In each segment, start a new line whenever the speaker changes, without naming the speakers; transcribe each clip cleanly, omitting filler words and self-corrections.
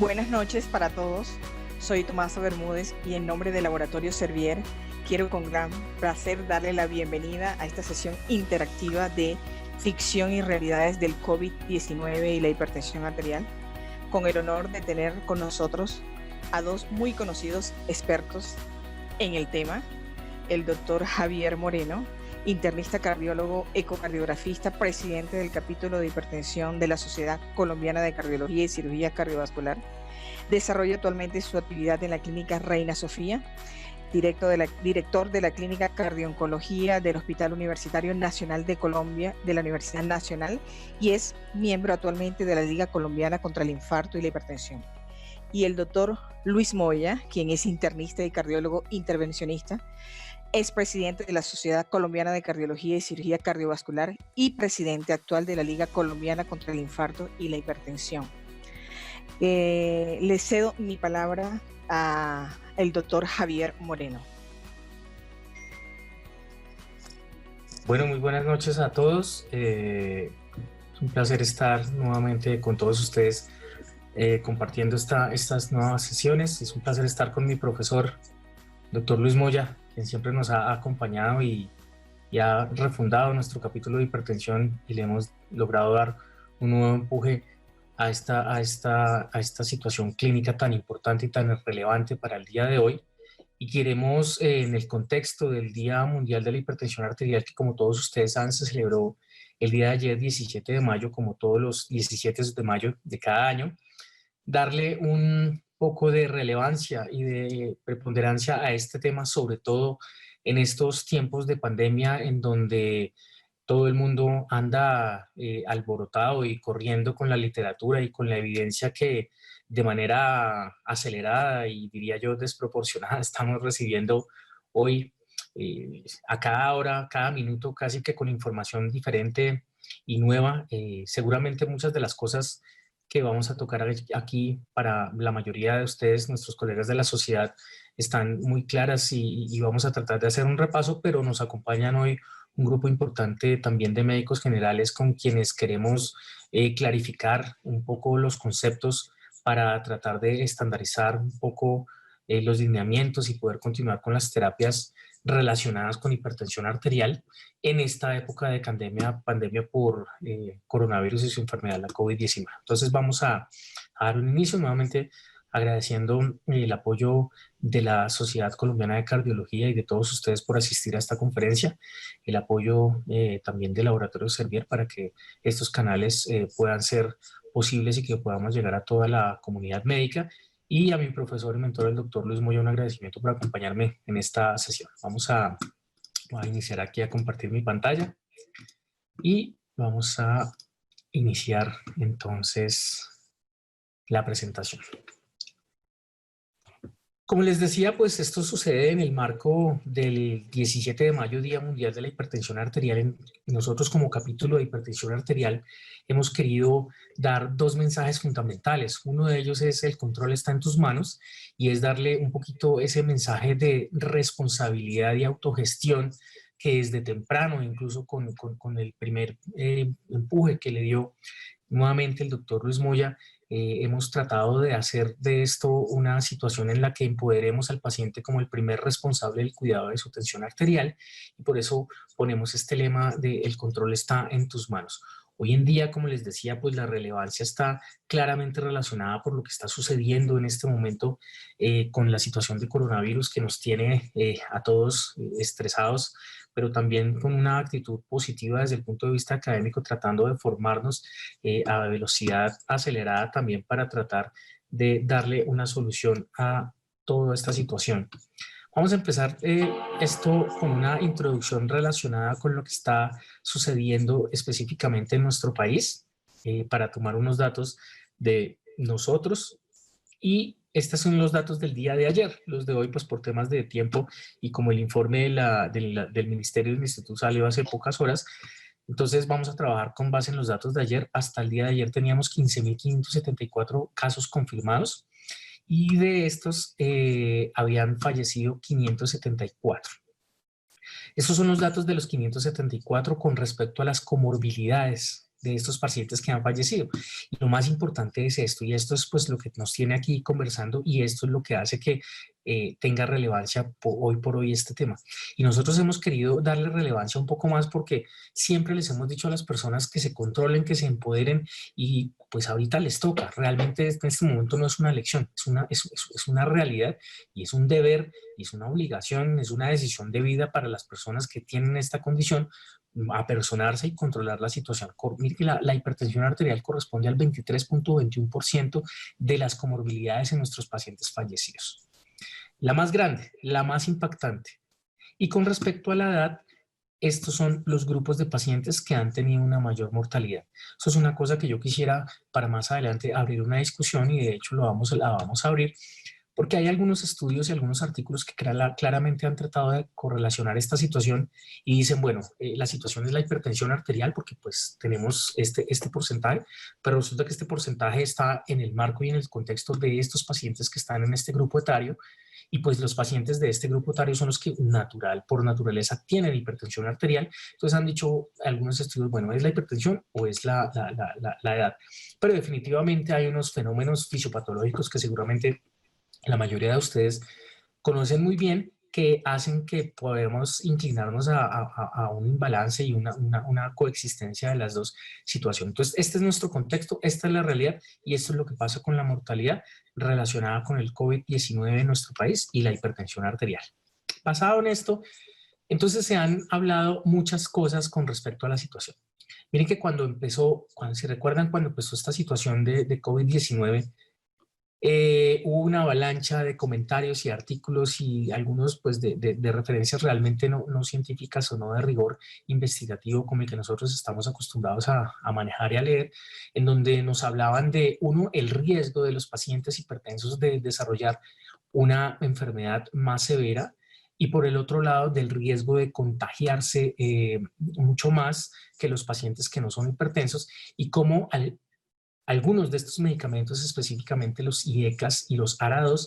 Buenas noches para todos. Soy Tomasa Bermúdez y en nombre del Laboratorio Servier quiero con gran placer darle la bienvenida a esta sesión interactiva de ficción y realidades del COVID-19 y la hipertensión arterial, con el honor de tener con nosotros a dos muy conocidos expertos en el tema, el doctor Javier Moreno, internista cardiólogo, ecocardiografista, presidente del capítulo de hipertensión de la Sociedad Colombiana de Cardiología y Cirugía Cardiovascular. Desarrolla actualmente su actividad en la Clínica Reina Sofía, director de la Clínica Cardio-Oncología del Hospital Universitario Nacional de Colombia de la Universidad Nacional y es miembro actualmente de la Liga Colombiana contra el Infarto y la Hipertensión. Y el doctor Luis Moya, quien es internista y cardiólogo intervencionista, es presidente de la Sociedad Colombiana de Cardiología y Cirugía Cardiovascular y presidente actual de la Liga Colombiana contra el Infarto y la Hipertensión. Le cedo mi palabra al doctor Javier Moreno.
Bueno, muy buenas noches a todos. Es un placer estar nuevamente con todos ustedes compartiendo estas nuevas sesiones. Es un placer estar con mi profesor, doctor Luis Moya, quien siempre nos ha acompañado y ha refundado nuestro capítulo de hipertensión y le hemos logrado dar un nuevo empuje a esta situación clínica tan importante y tan relevante para el día de hoy. Y queremos, en el contexto del Día Mundial de la Hipertensión Arterial, que como todos ustedes saben se celebró el día de ayer, 17 de mayo, como todos los 17 de mayo de cada año, darle un poco de relevancia y de preponderancia a este tema, sobre todo en estos tiempos de pandemia en donde todo el mundo anda alborotado y corriendo con la literatura y con la evidencia que de manera acelerada y diría yo desproporcionada estamos recibiendo hoy a cada hora, cada minuto, casi que con información diferente y nueva. Seguramente muchas de las cosas que vamos a tocar aquí para la mayoría de ustedes, nuestros colegas de la sociedad, están muy claras y vamos a tratar de hacer un repaso, pero nos acompañan hoy un grupo importante también de médicos generales con quienes queremos clarificar un poco los conceptos para tratar de estandarizar un poco los lineamientos y poder continuar con las terapias relacionadas con hipertensión arterial en esta época de pandemia por coronavirus y su enfermedad, la COVID-19. Entonces vamos a dar un inicio nuevamente agradeciendo el apoyo de la Sociedad Colombiana de Cardiología y de todos ustedes por asistir a esta conferencia, el apoyo también del Laboratorio Servier para que estos canales puedan ser posibles y que podamos llegar a toda la comunidad médica, y a mi profesor y mentor, el doctor Luis Moya, un agradecimiento por acompañarme en esta sesión. Vamos a iniciar aquí a compartir mi pantalla y vamos a iniciar entonces la presentación. Como les decía, pues esto sucede en el marco del 17 de mayo, Día Mundial de la Hipertensión Arterial. Nosotros como capítulo de hipertensión arterial hemos querido dar dos mensajes fundamentales. Uno de ellos es el control está en tus manos y es darle un poquito ese mensaje de responsabilidad y autogestión que desde temprano, incluso con el primer empuje que le dio nuevamente el doctor Luis Moya, hemos tratado de hacer de esto una situación en la que empoderemos al paciente como el primer responsable del cuidado de su tensión arterial, y por eso ponemos este lema de el control está en tus manos. Hoy en día, como les decía, pues la relevancia está claramente relacionada por lo que está sucediendo en este momento con la situación de coronavirus que nos tiene a todos estresados, pero también con una actitud positiva desde el punto de vista académico, tratando de formarnos a velocidad acelerada también para tratar de darle una solución a toda esta situación. Vamos a empezar esto con una introducción relacionada con lo que está sucediendo específicamente en nuestro país, para tomar unos datos de nosotros, y estos son los datos del día de ayer. Los de hoy, pues por temas de tiempo y como el informe del Ministerio del Instituto salió hace pocas horas, entonces vamos a trabajar con base en los datos de ayer. Hasta el día de ayer teníamos 15.574 casos confirmados y de estos habían fallecido 574. Estos son los datos de los 574 con respecto a las comorbilidades de estos pacientes que han fallecido. Y lo más importante es esto, y esto es pues lo que nos tiene aquí conversando, y esto es lo que hace que tenga relevancia hoy por hoy este tema. Y nosotros hemos querido darle relevancia un poco más porque siempre les hemos dicho a las personas que se controlen, que se empoderen, y pues ahorita les toca. Realmente en este momento no es una elección, es una realidad y es un deber y es una obligación, es una decisión de vida para las personas que tienen esta condición, apersonarse y controlar la situación. Mire que la hipertensión arterial corresponde al 23.21% de las comorbilidades en nuestros pacientes fallecidos. La más grande, la más impactante. Y con respecto a la edad, estos son los grupos de pacientes que han tenido una mayor mortalidad. Eso es una cosa que yo quisiera para más adelante abrir una discusión, y de hecho la vamos a abrir, porque hay algunos estudios y algunos artículos que claramente han tratado de correlacionar esta situación y dicen, bueno, la situación es la hipertensión arterial porque pues tenemos este porcentaje, pero resulta que este porcentaje está en el marco y en el contexto de estos pacientes que están en este grupo etario, y pues los pacientes de este grupo etario son los que por naturaleza tienen hipertensión arterial. Entonces han dicho algunos estudios, bueno, ¿es la hipertensión o es la edad? Pero definitivamente hay unos fenómenos fisiopatológicos que seguramente la mayoría de ustedes conocen muy bien, que hacen que podamos inclinarnos a un imbalance y una coexistencia de las dos situaciones. Entonces, este es nuestro contexto, esta es la realidad, y esto es lo que pasa con la mortalidad relacionada con el COVID-19 en nuestro país y la hipertensión arterial. Basado en esto, entonces se han hablado muchas cosas con respecto a la situación. Miren que si recuerdan cuando empezó esta situación de COVID-19, hubo una avalancha de comentarios y artículos y algunos pues de referencias realmente no científicas o no de rigor investigativo como el que nosotros estamos acostumbrados a manejar y a leer, en donde nos hablaban de, uno, el riesgo de los pacientes hipertensos de desarrollar una enfermedad más severa, y por el otro lado del riesgo de contagiarse mucho más que los pacientes que no son hipertensos, y cómo algunos de estos medicamentos, específicamente los IECAS y los ARA2,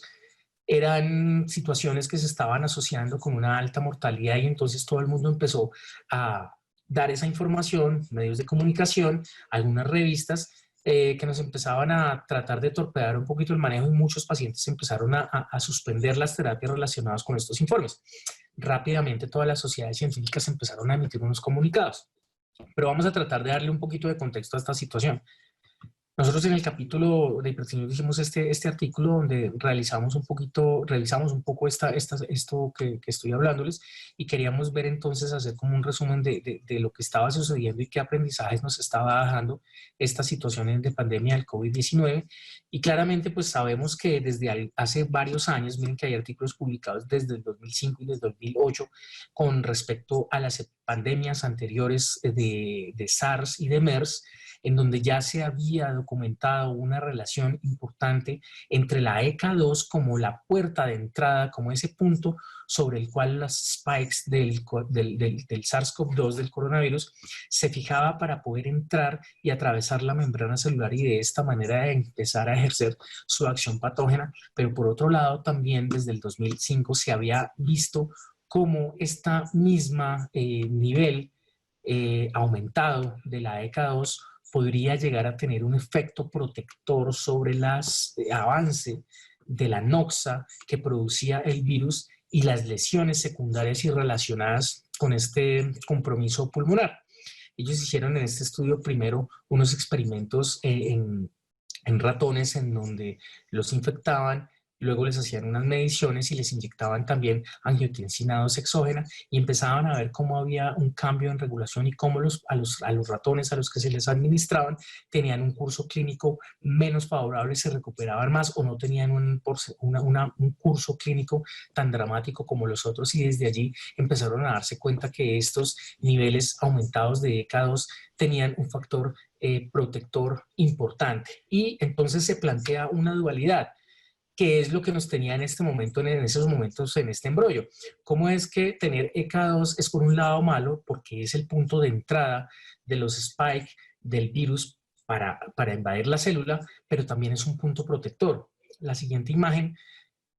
eran situaciones que se estaban asociando con una alta mortalidad, y entonces todo el mundo empezó a dar esa información, medios de comunicación, algunas revistas que nos empezaban a tratar de torpedear un poquito el manejo, y muchos pacientes empezaron a suspender las terapias relacionadas con estos informes. Rápidamente todas las sociedades científicas empezaron a emitir unos comunicados, pero vamos a tratar de darle un poquito de contexto a esta situación. Nosotros en el capítulo de hipertensión hicimos este artículo donde revisamos un poco esto que estoy hablándoles, y queríamos ver entonces, hacer como un resumen de lo que estaba sucediendo y qué aprendizajes nos estaba dejando esta situación de pandemia del COVID-19. Y claramente pues sabemos que desde hace varios años, miren que hay artículos publicados desde el 2005 y desde el 2008 con respecto a las pandemias anteriores de SARS y de MERS, en donde ya se había documentado una relación importante entre la ECA2 como la puerta de entrada, como ese punto sobre el cual las spikes del SARS-CoV-2, del coronavirus, se fijaba para poder entrar y atravesar la membrana celular y de esta manera empezar a ejercer su acción patógena. Pero por otro lado, también desde el 2005 se había visto cómo esta misma nivel aumentado de la ECA2 podría llegar a tener un efecto protector sobre el avance de la noxa que producía el virus y las lesiones secundarias y relacionadas con este compromiso pulmonar. Ellos hicieron en este estudio primero unos experimentos en ratones en donde los infectaban, luego les hacían unas mediciones y les inyectaban también angiotensina 2 exógena, y empezaban a ver cómo había un cambio en regulación y cómo a los ratones a los que se les administraban tenían un curso clínico menos favorable, se recuperaban más o no tenían un curso clínico tan dramático como los otros, y desde allí empezaron a darse cuenta que estos niveles aumentados de ECA2 tenían un factor protector importante. Y entonces se plantea una dualidad, que es lo que nos tenía en este momento, en esos momentos, en este embrollo. ¿Cómo es que tener ECA2 es por un lado malo, porque es el punto de entrada de los spike del virus para invadir la célula, pero también es un punto protector? La siguiente imagen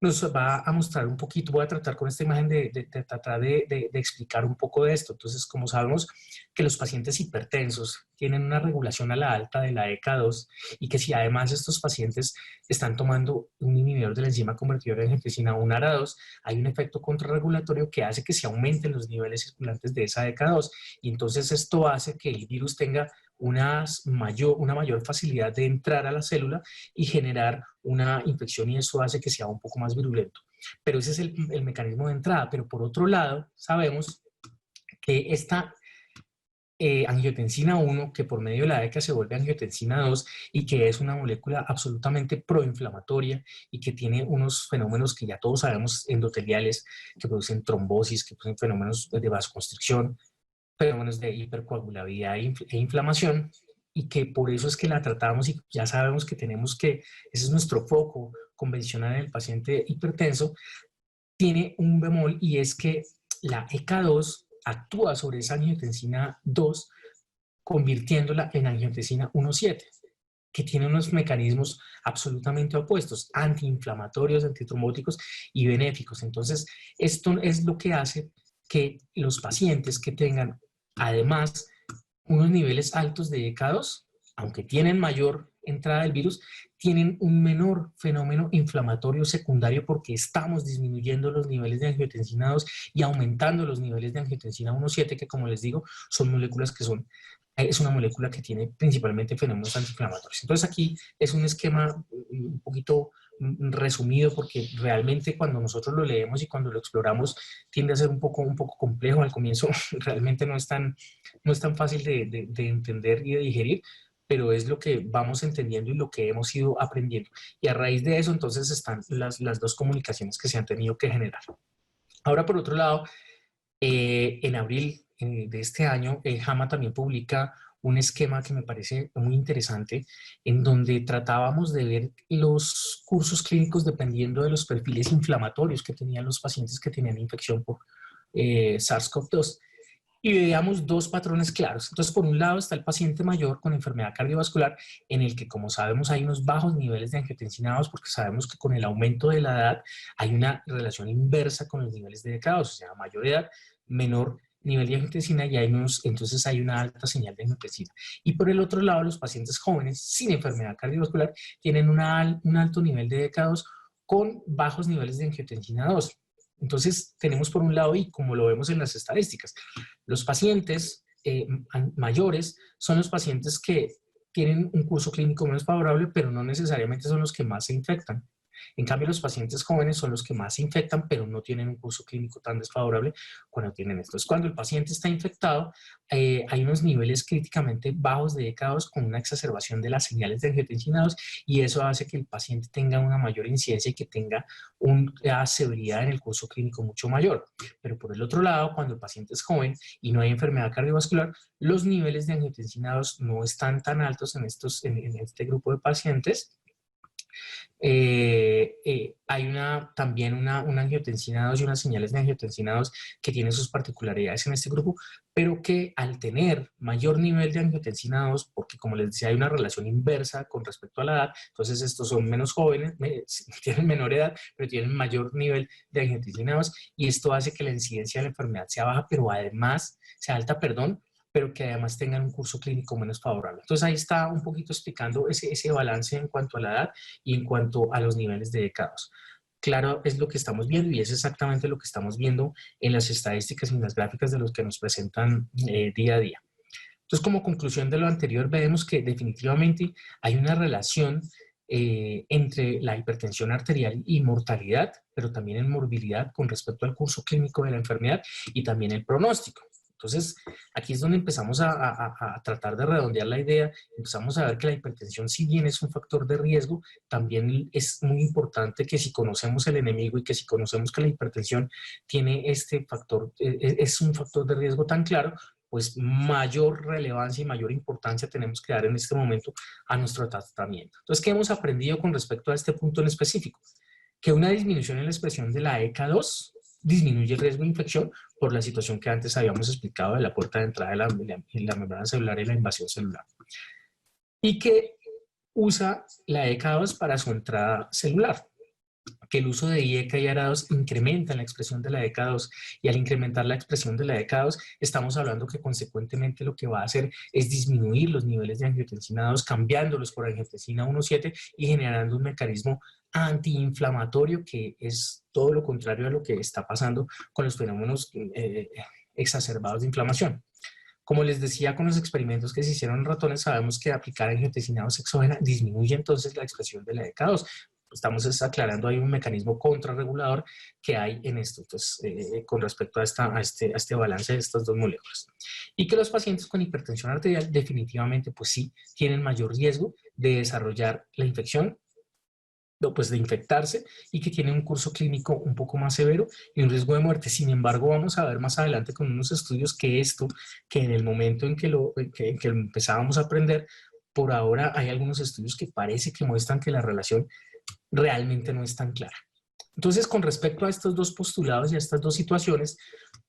nos va a mostrar un poquito, voy a tratar con esta imagen de tratar de explicar un poco de esto. Entonces, como sabemos que los pacientes hipertensos tienen una regulación a la alta de la ECA2 y que si además estos pacientes están tomando un inhibidor de la enzima convertidora de angiotensina 1 ARA2, hay un efecto contrarregulatorio que hace que se aumenten los niveles circulantes de esa ECA2 y entonces esto hace que el virus tenga una mayor facilidad de entrar a la célula y generar una infección y eso hace que sea un poco más virulento. Pero ese es el mecanismo de entrada. Pero por otro lado, sabemos que esta angiotensina 1, que por medio de la ECA se vuelve angiotensina 2 y que es una molécula absolutamente proinflamatoria y que tiene unos fenómenos que ya todos sabemos endoteliales, que producen trombosis, que producen fenómenos de vasoconstricción, fenómenos de hipercoagulabilidad e inflamación, y que por eso es que la tratamos y ya sabemos que tenemos que, ese es nuestro foco convencional en el paciente hipertenso, tiene un bemol y es que la ECA2 actúa sobre esa angiotensina 2 convirtiéndola en angiotensina 1,7, que tiene unos mecanismos absolutamente opuestos, antiinflamatorios, antitrombóticos y benéficos. Entonces, esto es lo que hace que los pacientes que tengan además unos niveles altos de ECA2, aunque tienen mayor entrada del virus, tienen un menor fenómeno inflamatorio secundario porque estamos disminuyendo los niveles de angiotensina 2 y aumentando los niveles de angiotensina 1,7, que como les digo, son moléculas que es una molécula que tiene principalmente fenómenos antiinflamatorios. Entonces aquí es un esquema un poquito resumido porque realmente cuando nosotros lo leemos y cuando lo exploramos tiende a ser un poco complejo. Al comienzo realmente no es tan fácil de entender y de digerir, pero es lo que vamos entendiendo y lo que hemos ido aprendiendo. Y a raíz de eso entonces están las dos comunicaciones que se han tenido que generar. Ahora por otro lado, en abril de este año, JAMA también publica un esquema que me parece muy interesante, en donde tratábamos de ver los cursos clínicos dependiendo de los perfiles inflamatorios que tenían los pacientes que tenían infección por SARS-CoV-2. Y veíamos dos patrones claros. Entonces, por un lado está el paciente mayor con enfermedad cardiovascular, en el que, como sabemos, hay unos bajos niveles de angiotensina 2, porque sabemos que con el aumento de la edad hay una relación inversa con los niveles de ECA2, o sea, mayor edad, menor nivel de angiotensina y entonces hay una alta señal de angiotensina. Y por el otro lado, los pacientes jóvenes sin enfermedad cardiovascular tienen un alto nivel de ECA2 con bajos niveles de angiotensina 2. Entonces, tenemos por un lado, y como lo vemos en las estadísticas, los pacientes mayores son los pacientes que tienen un curso clínico menos favorable, pero no necesariamente son los que más se infectan. En cambio, los pacientes jóvenes son los que más se infectan, pero no tienen un curso clínico tan desfavorable cuando tienen esto. Es cuando el paciente está infectado, hay unos niveles críticamente bajos de ECA2 con una exacerbación de las señales de angiotensina 2 y eso hace que el paciente tenga una mayor incidencia y que tenga una severidad en el curso clínico mucho mayor. Pero por el otro lado, cuando el paciente es joven y no hay enfermedad cardiovascular, los niveles de angiotensina 2 no están tan altos en este grupo de pacientes. Hay también una angiotensina 2 y unas señales de angiotensina 2 que tienen sus particularidades en este grupo, pero que al tener mayor nivel de angiotensina 2, porque como les decía hay una relación inversa con respecto a la edad, entonces estos son menos jóvenes, tienen menor edad, pero tienen mayor nivel de angiotensina 2 y esto hace que la incidencia de la enfermedad sea baja, pero además sea alta, pero que además tengan un curso clínico menos favorable. Entonces ahí está un poquito explicando ese balance en cuanto a la edad y en cuanto a los niveles de ECA2. Claro, es lo que estamos viendo y es exactamente lo que estamos viendo en las estadísticas y en las gráficas de los que nos presentan día a día. Entonces, como conclusión de lo anterior, vemos que definitivamente hay una relación entre la hipertensión arterial y mortalidad, pero también en morbilidad con respecto al curso clínico de la enfermedad y también el pronóstico. Entonces, aquí es donde empezamos a tratar de redondear la idea, empezamos a ver que la hipertensión, si bien es un factor de riesgo, también es muy importante que si conocemos el enemigo y que si conocemos que la hipertensión tiene este factor, es un factor de riesgo tan claro, pues mayor relevancia y mayor importancia tenemos que dar en este momento a nuestro tratamiento. Entonces, ¿qué hemos aprendido con respecto a este punto en específico? Que una disminución en la expresión de la ECA2 disminuye el riesgo de infección por la situación que antes habíamos explicado de la puerta de entrada de la membrana celular y la invasión celular. Y que usa la ECA2 para su entrada celular, que el uso de IECA y ARA2 incrementa la expresión de la ECA2, y al incrementar la expresión de la ECA2 estamos hablando que consecuentemente lo que va a hacer es disminuir los niveles de angiotensina 2, cambiándolos por angiotensina 1,7 y generando un mecanismo antiinflamatorio que es todo lo contrario a lo que está pasando con los fenómenos exacerbados de inflamación. Como les decía, con los experimentos que se hicieron en ratones, sabemos que aplicar angiotensina 2 exógena disminuye entonces la expresión de la ECA2. Estamos aclarando ahí un mecanismo contrarregulador que hay en esto, entonces, con respecto a este balance de estas dos moléculas. Y que los pacientes con hipertensión arterial definitivamente, pues sí, tienen mayor riesgo de desarrollar la infección, pues de infectarse, y que tienen un curso clínico un poco más severo y un riesgo de muerte. Sin embargo, vamos a ver más adelante con unos estudios que en el momento en que empezábamos a aprender, por ahora hay algunos estudios que parece que muestran que la relación realmente no es tan clara. Entonces, con respecto a estos dos postulados y a estas dos situaciones,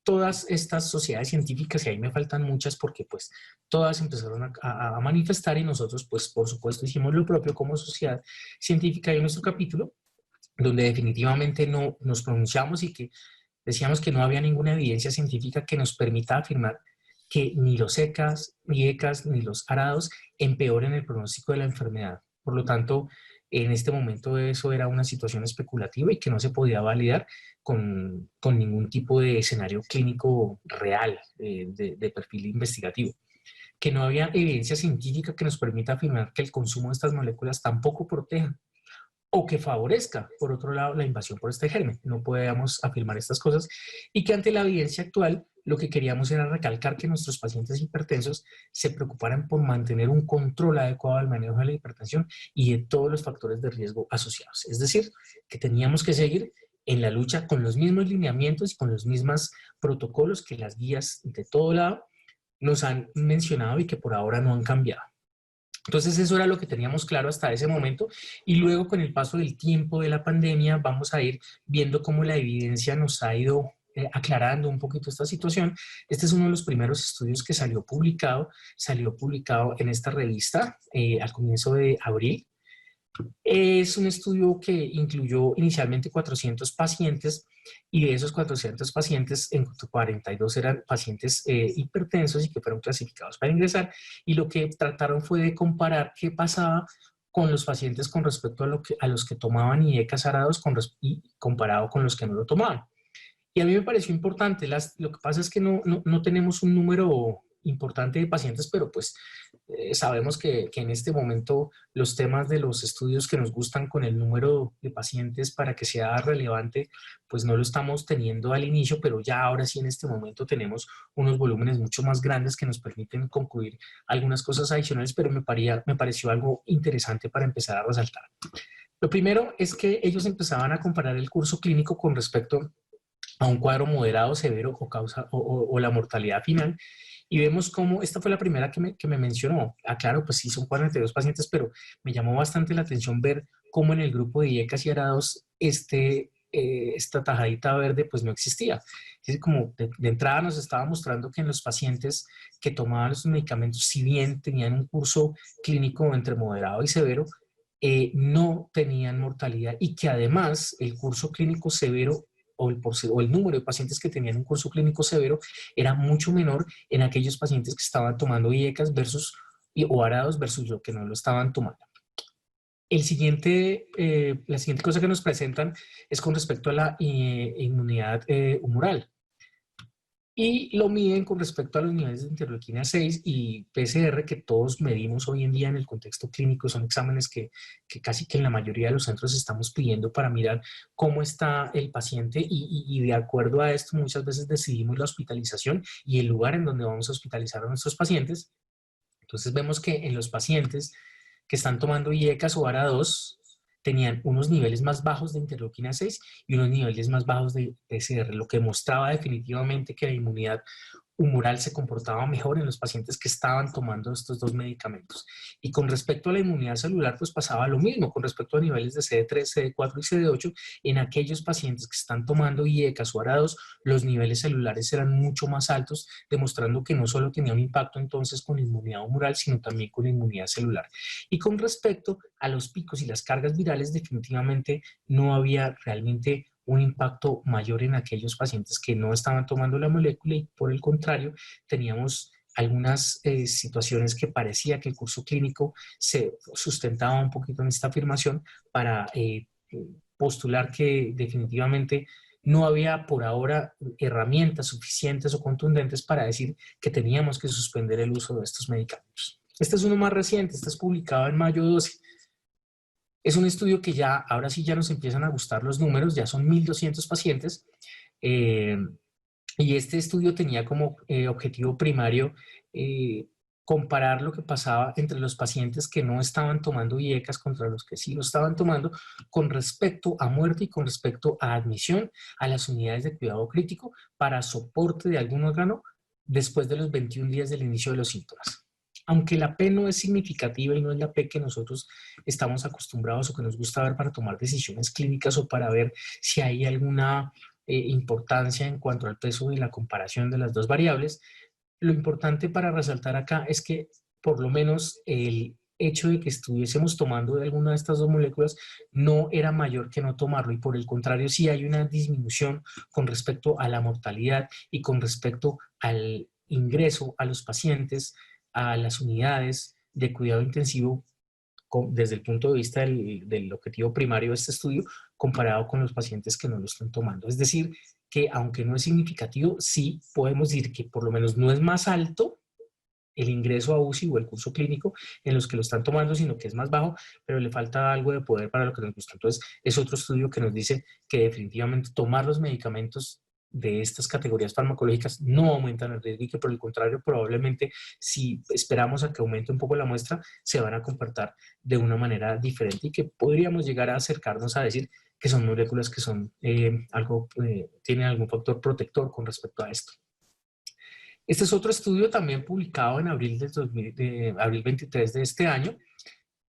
todas estas sociedades científicas, y ahí me faltan muchas porque pues todas empezaron a manifestar, y nosotros pues por supuesto hicimos lo propio como sociedad científica en nuestro capítulo, donde definitivamente no nos pronunciamos y que decíamos que no había ninguna evidencia científica que nos permita afirmar que ni los ECAs, ni ECAs, ni los ARA2 empeoren el pronóstico de la enfermedad. Por lo tanto, en este momento eso era una situación especulativa y que no se podía validar con ningún tipo de escenario clínico real de perfil investigativo. Que no había evidencia científica que nos permita afirmar que el consumo de estas moléculas tampoco proteja o que favorezca, por otro lado, la invasión por este germen. No podíamos afirmar estas cosas, y que ante la evidencia actual lo que queríamos era recalcar que nuestros pacientes hipertensos se preocuparan por mantener un control adecuado del manejo de la hipertensión y de todos los factores de riesgo asociados. Es decir, que teníamos que seguir en la lucha con los mismos lineamientos y con los mismos protocolos que las guías de todo lado nos han mencionado y que por ahora no han cambiado. Entonces eso era lo que teníamos claro hasta ese momento, y luego con el paso del tiempo de la pandemia vamos a ir viendo cómo la evidencia nos ha ido aclarando un poquito esta situación. Este es uno de los primeros estudios que salió publicado en esta revista al comienzo de abril. Es un estudio que incluyó inicialmente 400 pacientes, y de esos 400 pacientes, 42 eran pacientes hipertensos y que fueron clasificados para ingresar, y lo que trataron fue de comparar qué pasaba con los pacientes con respecto a los que tomaban IECA ARA2 y comparado con los que no lo tomaban. Y a mí me pareció importante, lo que pasa es que no tenemos un número importante de pacientes, pero pues sabemos que en este momento los temas de los estudios que nos gustan con el número de pacientes para que sea relevante, pues no lo estamos teniendo al inicio, pero ya ahora sí en este momento tenemos unos volúmenes mucho más grandes que nos permiten concluir algunas cosas adicionales, pero me pareció algo interesante para empezar a resaltar. Lo primero es que ellos empezaban a comparar el curso clínico con respecto a un cuadro moderado, severo o la mortalidad final. Y vemos cómo, esta fue la primera que me mencionó. Claro, pues sí, son 42 pacientes, pero me llamó bastante la atención ver cómo en el grupo de IECAS y ARA2 esta tajadita verde pues no existía. Es decir, como de entrada nos estaba mostrando que en los pacientes que tomaban los medicamentos, si bien tenían un curso clínico entre moderado y severo, no tenían mortalidad, y que además el curso clínico severo o el número de pacientes que tenían un curso clínico severo era mucho menor en aquellos pacientes que estaban tomando IECAS o ARA2 versus los que no lo estaban tomando. La siguiente cosa que nos presentan es con respecto a la inmunidad humoral. Y lo miden con respecto a los niveles de interleuquina 6 y PCR, que todos medimos hoy en día en el contexto clínico. Son exámenes que casi que en la mayoría de los centros estamos pidiendo para mirar cómo está el paciente, y de acuerdo a esto muchas veces decidimos la hospitalización y el lugar en donde vamos a hospitalizar a nuestros pacientes. Entonces vemos que en los pacientes que están tomando IECAS o ARA2 tenían unos niveles más bajos de interleuquina 6 y unos niveles más bajos de PCR, lo que mostraba definitivamente que la inmunidad humoral se comportaba mejor en los pacientes que estaban tomando estos dos medicamentos. Y con respecto a la inmunidad celular, pues pasaba lo mismo con respecto a niveles de CD3, CD4 y CD8. En aquellos pacientes que están tomando IECAS o ARA2, los niveles celulares eran mucho más altos, demostrando que no solo tenía un impacto entonces con la inmunidad humoral, sino también con la inmunidad celular. Y con respecto a los picos y las cargas virales, definitivamente no había realmente un impacto mayor en aquellos pacientes que no estaban tomando la molécula y por el contrario teníamos algunas situaciones que parecía que el curso clínico se sustentaba un poquito en esta afirmación para postular que definitivamente no había por ahora herramientas suficientes o contundentes para decir que teníamos que suspender el uso de estos medicamentos. Este es uno más reciente, este es publicado en mayo 12. Es un estudio que ya, ahora sí ya nos empiezan a gustar los números, ya son 1.200 pacientes, y este estudio tenía como objetivo primario comparar lo que pasaba entre los pacientes que no estaban tomando IECAS contra los que sí lo estaban tomando con respecto a muerte y con respecto a admisión a las unidades de cuidado crítico para soporte de algún órgano después de los 21 días del inicio de los síntomas. Aunque la P no es significativa y no es la P que nosotros estamos acostumbrados o que nos gusta ver para tomar decisiones clínicas o para ver si hay alguna importancia en cuanto al peso y la comparación de las dos variables, lo importante para resaltar acá es que por lo menos el hecho de que estuviésemos tomando de alguna de estas dos moléculas no era mayor que no tomarlo y por el contrario sí hay una disminución con respecto a la mortalidad y con respecto al ingreso a los pacientes a las unidades de cuidado intensivo desde el punto de vista del objetivo primario de este estudio comparado con los pacientes que no lo están tomando. Es decir, que aunque no es significativo, sí podemos decir que por lo menos no es más alto el ingreso a UCI o el curso clínico en los que lo están tomando, sino que es más bajo, pero le falta algo de poder para lo que nos gusta. Entonces, es otro estudio que nos dice que definitivamente tomar los medicamentos de estas categorías farmacológicas no aumentan el riesgo y que por el contrario probablemente si esperamos a que aumente un poco la muestra se van a comportar de una manera diferente y que podríamos llegar a acercarnos a decir que son moléculas que son tienen algún factor protector con respecto a esto. Este es otro estudio también publicado en abril, abril 23 de este año.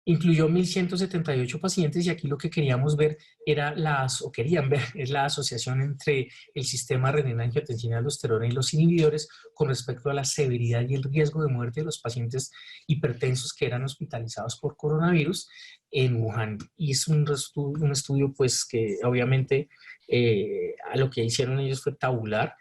Incluyó 1.178 pacientes y aquí lo que queríamos ver era es la asociación entre el sistema renina-angiotensina-aldosterona y los inhibidores con respecto a la severidad y el riesgo de muerte de los pacientes hipertensos que eran hospitalizados por coronavirus en Wuhan. Y es un estudio pues que obviamente a lo que hicieron ellos fue tabular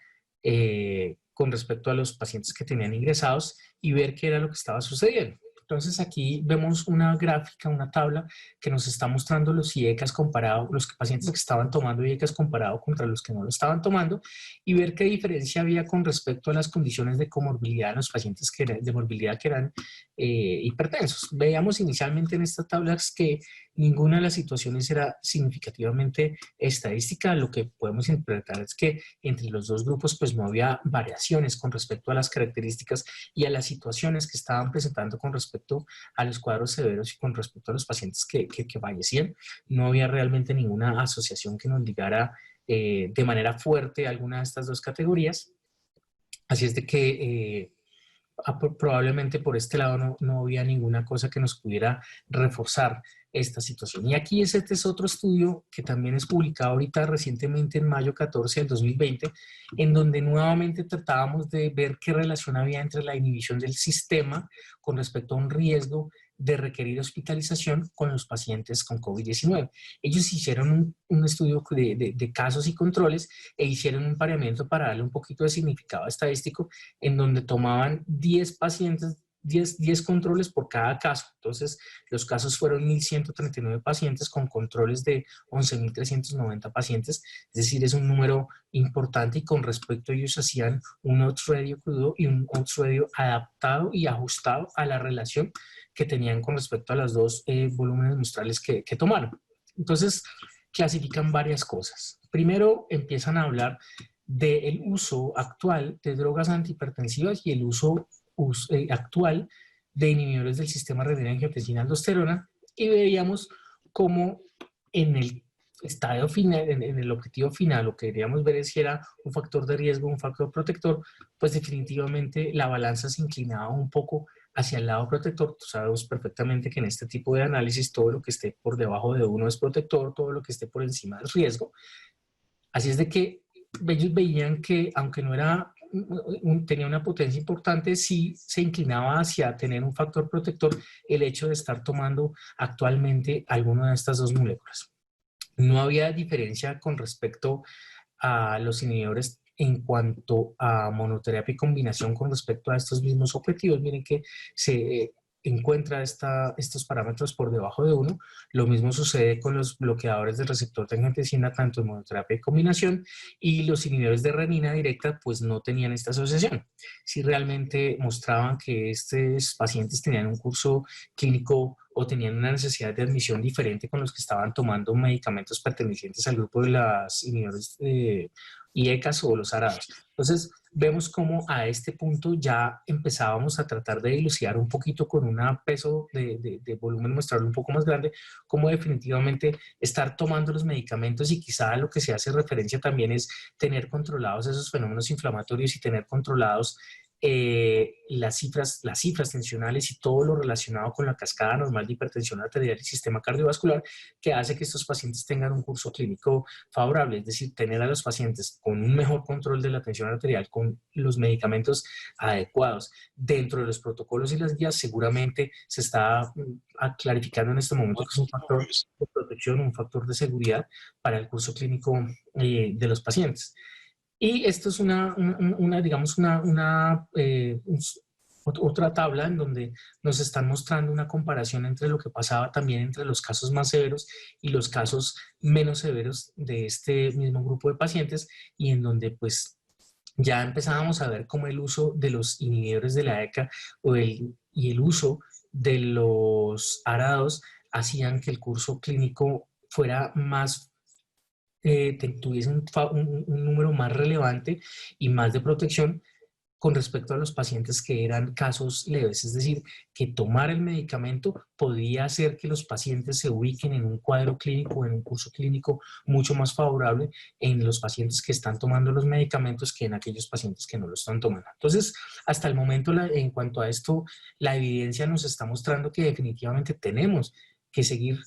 con respecto a los pacientes que tenían ingresados y ver qué era lo que estaba sucediendo. Entonces aquí vemos una gráfica, una tabla que nos está mostrando los IECAS comparado, los pacientes que estaban tomando IECAS comparado contra los que no lo estaban tomando y ver qué diferencia había con respecto a las condiciones de comorbilidad en los pacientes de morbilidad que eran hipertensos. Veíamos inicialmente en estas tablas que ninguna de las situaciones era significativamente estadística. Lo que podemos interpretar es que entre los dos grupos pues no había variaciones con respecto a las características y a las situaciones que estaban presentando con respecto a los cuadros severos y con respecto a los pacientes que fallecían. No había realmente ninguna asociación que nos ligara de manera fuerte a alguna de estas dos categorías. Así es de que probablemente por este lado no había ninguna cosa que nos pudiera reforzar esta situación. Y aquí este es otro estudio que también es publicado ahorita recientemente en mayo 14 del 2020, en donde nuevamente tratábamos de ver qué relación había entre la inhibición del sistema con respecto a un riesgo de requerir hospitalización con los pacientes con COVID-19. Ellos hicieron un estudio de casos y controles e hicieron un pareamiento para darle un poquito de significado estadístico en donde tomaban 10 pacientes, 10 controles por cada caso. Entonces, los casos fueron 1.139 pacientes con controles de 11.390 pacientes, es decir, es un número importante y con respecto a ellos hacían un odds ratio crudo y un odds ratio adaptado y ajustado a la relación que tenían con respecto a los dos volúmenes muestrales que tomaron. Entonces, clasifican varias cosas. Primero, empiezan a hablar del uso actual de drogas antihipertensivas y el uso actual de inhibidores del sistema renina-angiotensina-aldosterona y veíamos cómo en el estadio final, en el objetivo final, lo que queríamos ver es si era un factor de riesgo, un factor protector, pues definitivamente la balanza se inclinaba un poco hacia el lado protector. Tú sabes perfectamente que en este tipo de análisis todo lo que esté por debajo de uno es protector, todo lo que esté por encima es riesgo. Así es de que ellos veían que aunque no era tenía una potencia importante, sí se inclinaba hacia tener un factor protector el hecho de estar tomando actualmente alguna de estas dos moléculas. No había diferencia con respecto a los inhibidores en cuanto a monoterapia y combinación con respecto a estos mismos objetivos. Miren que se encuentra estos parámetros por debajo de uno. Lo mismo sucede con los bloqueadores del receptor de angiotensina, tanto en monoterapia y combinación, y los inhibidores de renina directa pues no tenían esta asociación. Sí realmente mostraban que estos pacientes tenían un curso clínico o tenían una necesidad de admisión diferente con los que estaban tomando medicamentos pertenecientes al grupo de las inhibidores IECAS o los ARADs. Entonces, vemos cómo a este punto ya empezábamos a tratar de dilucidar un poquito con un peso de volumen muestral un poco más grande, cómo definitivamente estar tomando los medicamentos y quizá lo que se hace referencia también es tener controlados esos fenómenos inflamatorios y tener controlados las cifras tensionales y todo lo relacionado con la cascada normal de hipertensión arterial y sistema cardiovascular que hace que estos pacientes tengan un curso clínico favorable, es decir, tener a los pacientes con un mejor control de la tensión arterial, con los medicamentos adecuados dentro de los protocolos y las guías, seguramente se está clarificando en este momento que es un factor de protección, un factor de seguridad para el curso clínico de los pacientes. Y esto es digamos, otra tabla en donde nos están mostrando una comparación entre lo que pasaba también entre los casos más severos y los casos menos severos de este mismo grupo de pacientes y en donde pues ya empezábamos a ver cómo el uso de los inhibidores de la ECA y el uso de los ARA2 hacían que el curso clínico fuera más tuviese un número más relevante y más de protección con respecto a los pacientes que eran casos leves, es decir, que tomar el medicamento podía hacer que los pacientes se ubiquen en un cuadro clínico, en un curso clínico mucho más favorable en los pacientes que están tomando los medicamentos que en aquellos pacientes que no lo están tomando. Entonces, hasta el momento, en cuanto a esto, la evidencia nos está mostrando que definitivamente tenemos que seguir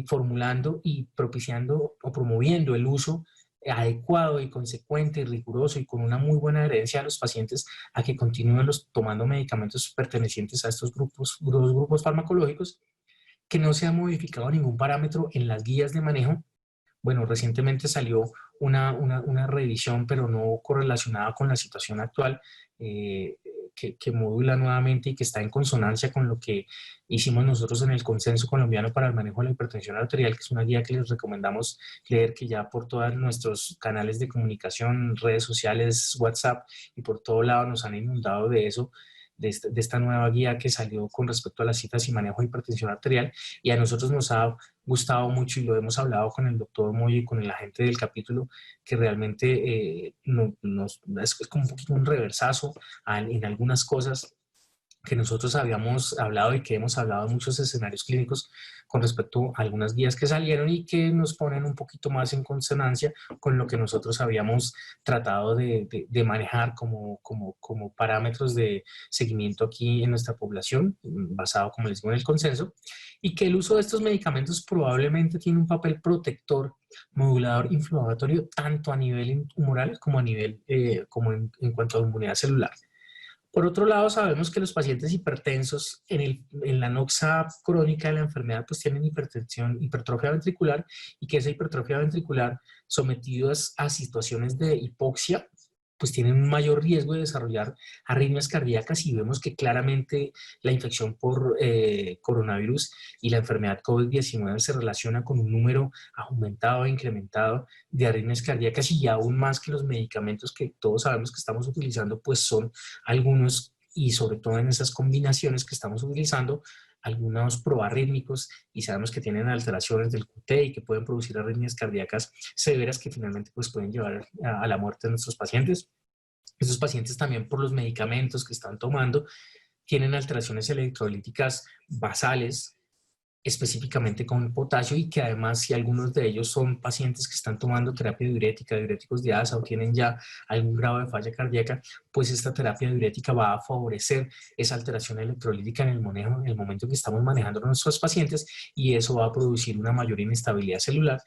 formulando y propiciando o promoviendo el uso adecuado y consecuente y riguroso y con una muy buena adherencia a los pacientes a que continúen tomando medicamentos pertenecientes a estos grupos farmacológicos, que no se ha modificado ningún parámetro en las guías de manejo. Bueno, recientemente salió una revisión, pero no correlacionada con la situación actual, que modula nuevamente y que está en consonancia con lo que hicimos nosotros en el Consenso Colombiano para el Manejo de la Hipertensión Arterial, que es una guía que les recomendamos leer, que ya por todos nuestros canales de comunicación, redes sociales, WhatsApp y por todo lado nos han inundado de eso, de esta nueva guía que salió con respecto a las cifras y manejo de hipertensión arterial, y a nosotros nos ha gustado mucho y lo hemos hablado con el doctor Moyo y con el agente del capítulo, que realmente es como un poquito un reversazo en algunas cosas que nosotros habíamos hablado y que hemos hablado en muchos escenarios clínicos con respecto a algunas guías que salieron y que nos ponen un poquito más en consonancia con lo que nosotros habíamos tratado de manejar como parámetros de seguimiento aquí en nuestra población, basado, como les digo, en el consenso, y que el uso de estos medicamentos probablemente tiene un papel protector, modulador, inflamatorio, tanto a nivel humoral como a nivel, como en cuanto a inmunidad celular. Por otro lado, sabemos que los pacientes hipertensos en la noxa crónica de la enfermedad pues tienen hipertrofia ventricular, y que esa hipertrofia ventricular sometidos a situaciones de hipoxia pues tienen un mayor riesgo de desarrollar arritmias cardíacas, y vemos que claramente la infección por coronavirus y la enfermedad COVID-19 se relaciona con un número aumentado e incrementado de arritmias cardíacas, y aún más que los medicamentos que todos sabemos que estamos utilizando pues son algunos, y sobre todo en esas combinaciones que estamos utilizando, algunos proarrítmicos, y sabemos que tienen alteraciones del QT y que pueden producir arritmias cardíacas severas que finalmente pues pueden llevar a la muerte de nuestros pacientes. Estos pacientes también, por los medicamentos que están tomando, tienen alteraciones electrolíticas basales específicamente con potasio, y que además si algunos de ellos son pacientes que están tomando terapia diurética, diuréticos de ASA, o tienen ya algún grado de falla cardíaca, pues esta terapia diurética va a favorecer esa alteración electrolítica en el manejo, en el momento que estamos manejando a nuestros pacientes, y eso va a producir una mayor inestabilidad celular,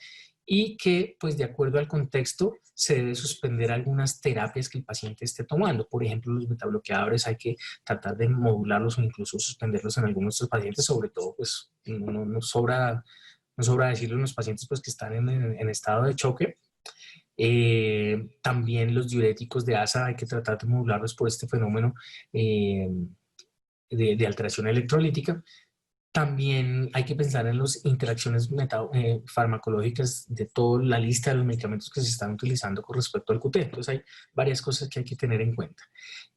y que pues de acuerdo al contexto se debe suspender algunas terapias que el paciente esté tomando. Por ejemplo, los betabloqueadores hay que tratar de modularlos o incluso suspenderlos en algunos de estos pacientes, sobre todo pues no sobra decirlo en los pacientes pues que están en estado de choque. También los diuréticos de ASA hay que tratar de modularlos por este fenómeno de alteración electrolítica. También hay que pensar en las interacciones farmacológicas de toda la lista de los medicamentos que se están utilizando con respecto al QT. Entonces hay varias cosas que hay que tener en cuenta.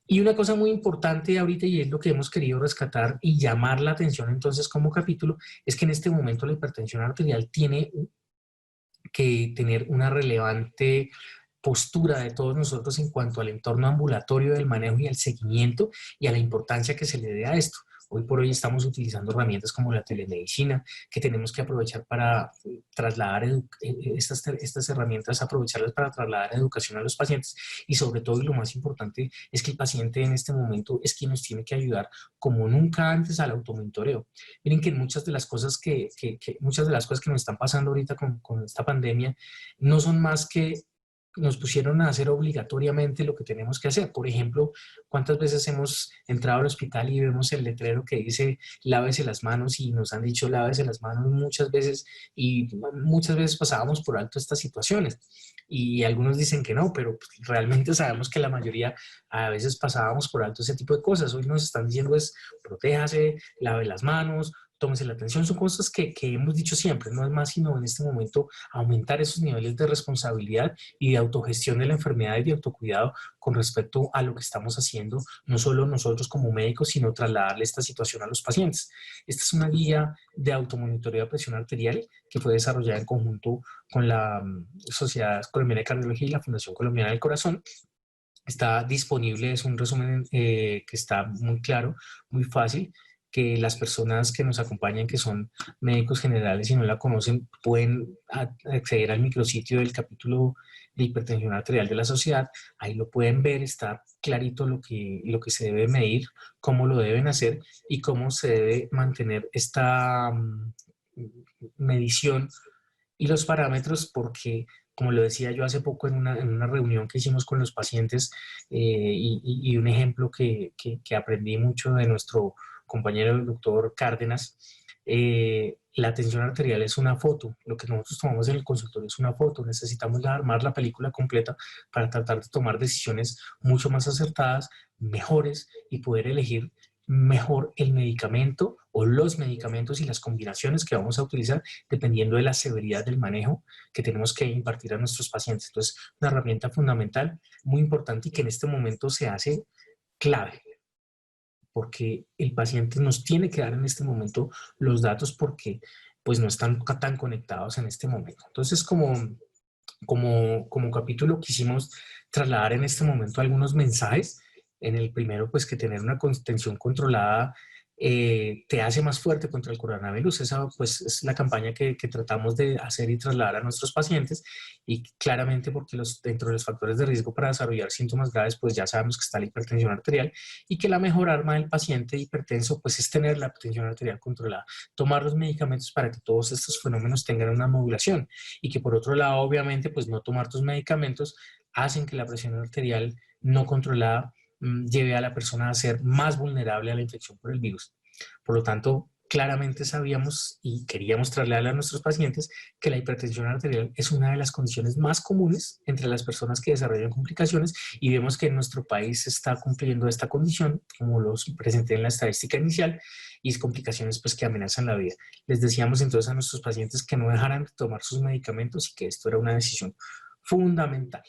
Y una cosa muy importante ahorita, y es lo que hemos querido rescatar y llamar la atención entonces como capítulo, es que en este momento la hipertensión arterial tiene que tener una relevante postura de todos nosotros en cuanto al entorno ambulatorio del manejo y al seguimiento y a la importancia que se le dé a esto. Hoy por hoy estamos utilizando herramientas como la telemedicina, que tenemos que aprovechar para trasladar estas herramientas, aprovecharlas para trasladar educación a los pacientes, y sobre todo, y lo más importante, es que el paciente en este momento es quien nos tiene que ayudar como nunca antes al automonitoreo. Miren que muchas de las cosas muchas de las cosas que nos están pasando ahorita con esta pandemia no son más que nos pusieron a hacer obligatoriamente lo que tenemos que hacer. Por ejemplo, ¿cuántas veces hemos entrado al hospital y vemos el letrero que dice lávese las manos, y nos han dicho lávese las manos muchas veces, y muchas veces pasábamos por alto estas situaciones? Y algunos dicen que no, pero realmente sabemos que la mayoría a veces pasábamos por alto ese tipo de cosas. Hoy nos están diciendo es protéjase, lave las manos, tómese la atención. Son cosas que hemos dicho siempre, no es más sino en este momento aumentar esos niveles de responsabilidad y de autogestión de la enfermedad y de autocuidado con respecto a lo que estamos haciendo, no solo nosotros como médicos, sino trasladarle esta situación a los pacientes. Esta es una guía de automonitoreo de presión arterial que fue desarrollada en conjunto con la Sociedad Colombiana de Cardiología y la Fundación Colombiana del Corazón. Está disponible, es un resumen que está muy claro, muy fácil, que las personas que nos acompañan, que son médicos generales y no la conocen, pueden acceder al micrositio del capítulo de hipertensión arterial de la sociedad. Ahí lo pueden ver, está clarito lo que se debe medir, cómo lo deben hacer y cómo se debe mantener esta medición y los parámetros, porque como lo decía yo hace poco en una reunión que hicimos con los pacientes, y un ejemplo que aprendí mucho de nuestro compañero el doctor Cárdenas, la tensión arterial es una foto. Lo que nosotros tomamos en el consultorio es una foto. Necesitamos armar la película completa para tratar de tomar decisiones mucho más acertadas, mejores, y poder elegir mejor el medicamento o los medicamentos y las combinaciones que vamos a utilizar dependiendo de la severidad del manejo que tenemos que impartir a nuestros pacientes. Entonces, una herramienta fundamental, muy importante, y que en este momento se hace clave, porque el paciente nos tiene que dar en este momento los datos, porque pues no están tan conectados en este momento. Entonces, como capítulo quisimos trasladar en este momento algunos mensajes. En el primero, pues que tener una tensión controlada te hace más fuerte contra el coronavirus. Esa pues es la campaña que tratamos de hacer y trasladar a nuestros pacientes, y claramente porque dentro de los factores de riesgo para desarrollar síntomas graves, pues ya sabemos que está la hipertensión arterial, y que la mejor arma del paciente hipertenso pues es tener la tensión arterial controlada, tomar los medicamentos para que todos estos fenómenos tengan una modulación, y que por otro lado obviamente pues no tomar tus medicamentos hacen que la presión arterial no controlada lleve a la persona a ser más vulnerable a la infección por el virus. Por lo tanto, claramente sabíamos y queríamos trasladarle a nuestros pacientes que la hipertensión arterial es una de las condiciones más comunes entre las personas que desarrollan complicaciones, y vemos que en nuestro país se está cumpliendo esta condición, como los presenté en la estadística inicial, y es complicaciones pues que amenazan la vida. Les decíamos entonces a nuestros pacientes que no dejaran de tomar sus medicamentos y que esto era una decisión fundamental.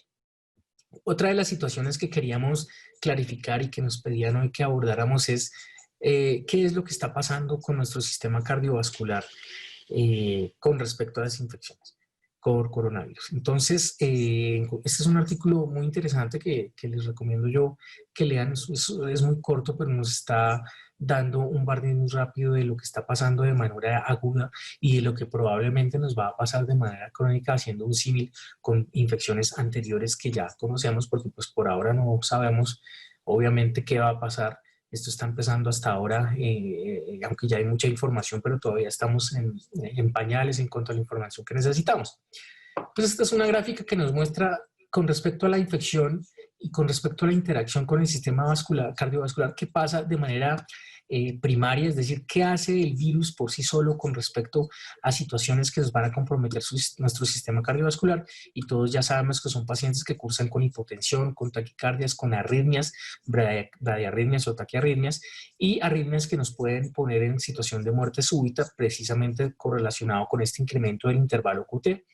Otra de las situaciones que queríamos clarificar y que nos pedían hoy que abordáramos es qué es lo que está pasando con nuestro sistema cardiovascular con respecto a las infecciones. por coronavirus. Entonces, este es un artículo muy interesante que les recomiendo yo que lean. Es muy corto, pero nos está dando un barniz muy rápido de lo que está pasando de manera aguda y de lo que probablemente nos va a pasar de manera crónica, haciendo un símil con infecciones anteriores que ya conocemos, porque pues por ahora no sabemos obviamente qué va a pasar. Esto está empezando hasta ahora, aunque ya hay mucha información, pero todavía estamos en pañales en cuanto a la información que necesitamos. Entonces, esta es una gráfica que nos muestra con respecto a la infección y con respecto a la interacción con el sistema vascular, cardiovascular, qué pasa de manera primaria, es decir, qué hace el virus por sí solo con respecto a situaciones que nos van a comprometer nuestro sistema cardiovascular. Y todos ya sabemos que son pacientes que cursan con hipotensión, con taquicardias, con arritmias, bradiarritmias o taquiarritmias, y arritmias que nos pueden poner en situación de muerte súbita, precisamente correlacionado con este incremento del intervalo QT.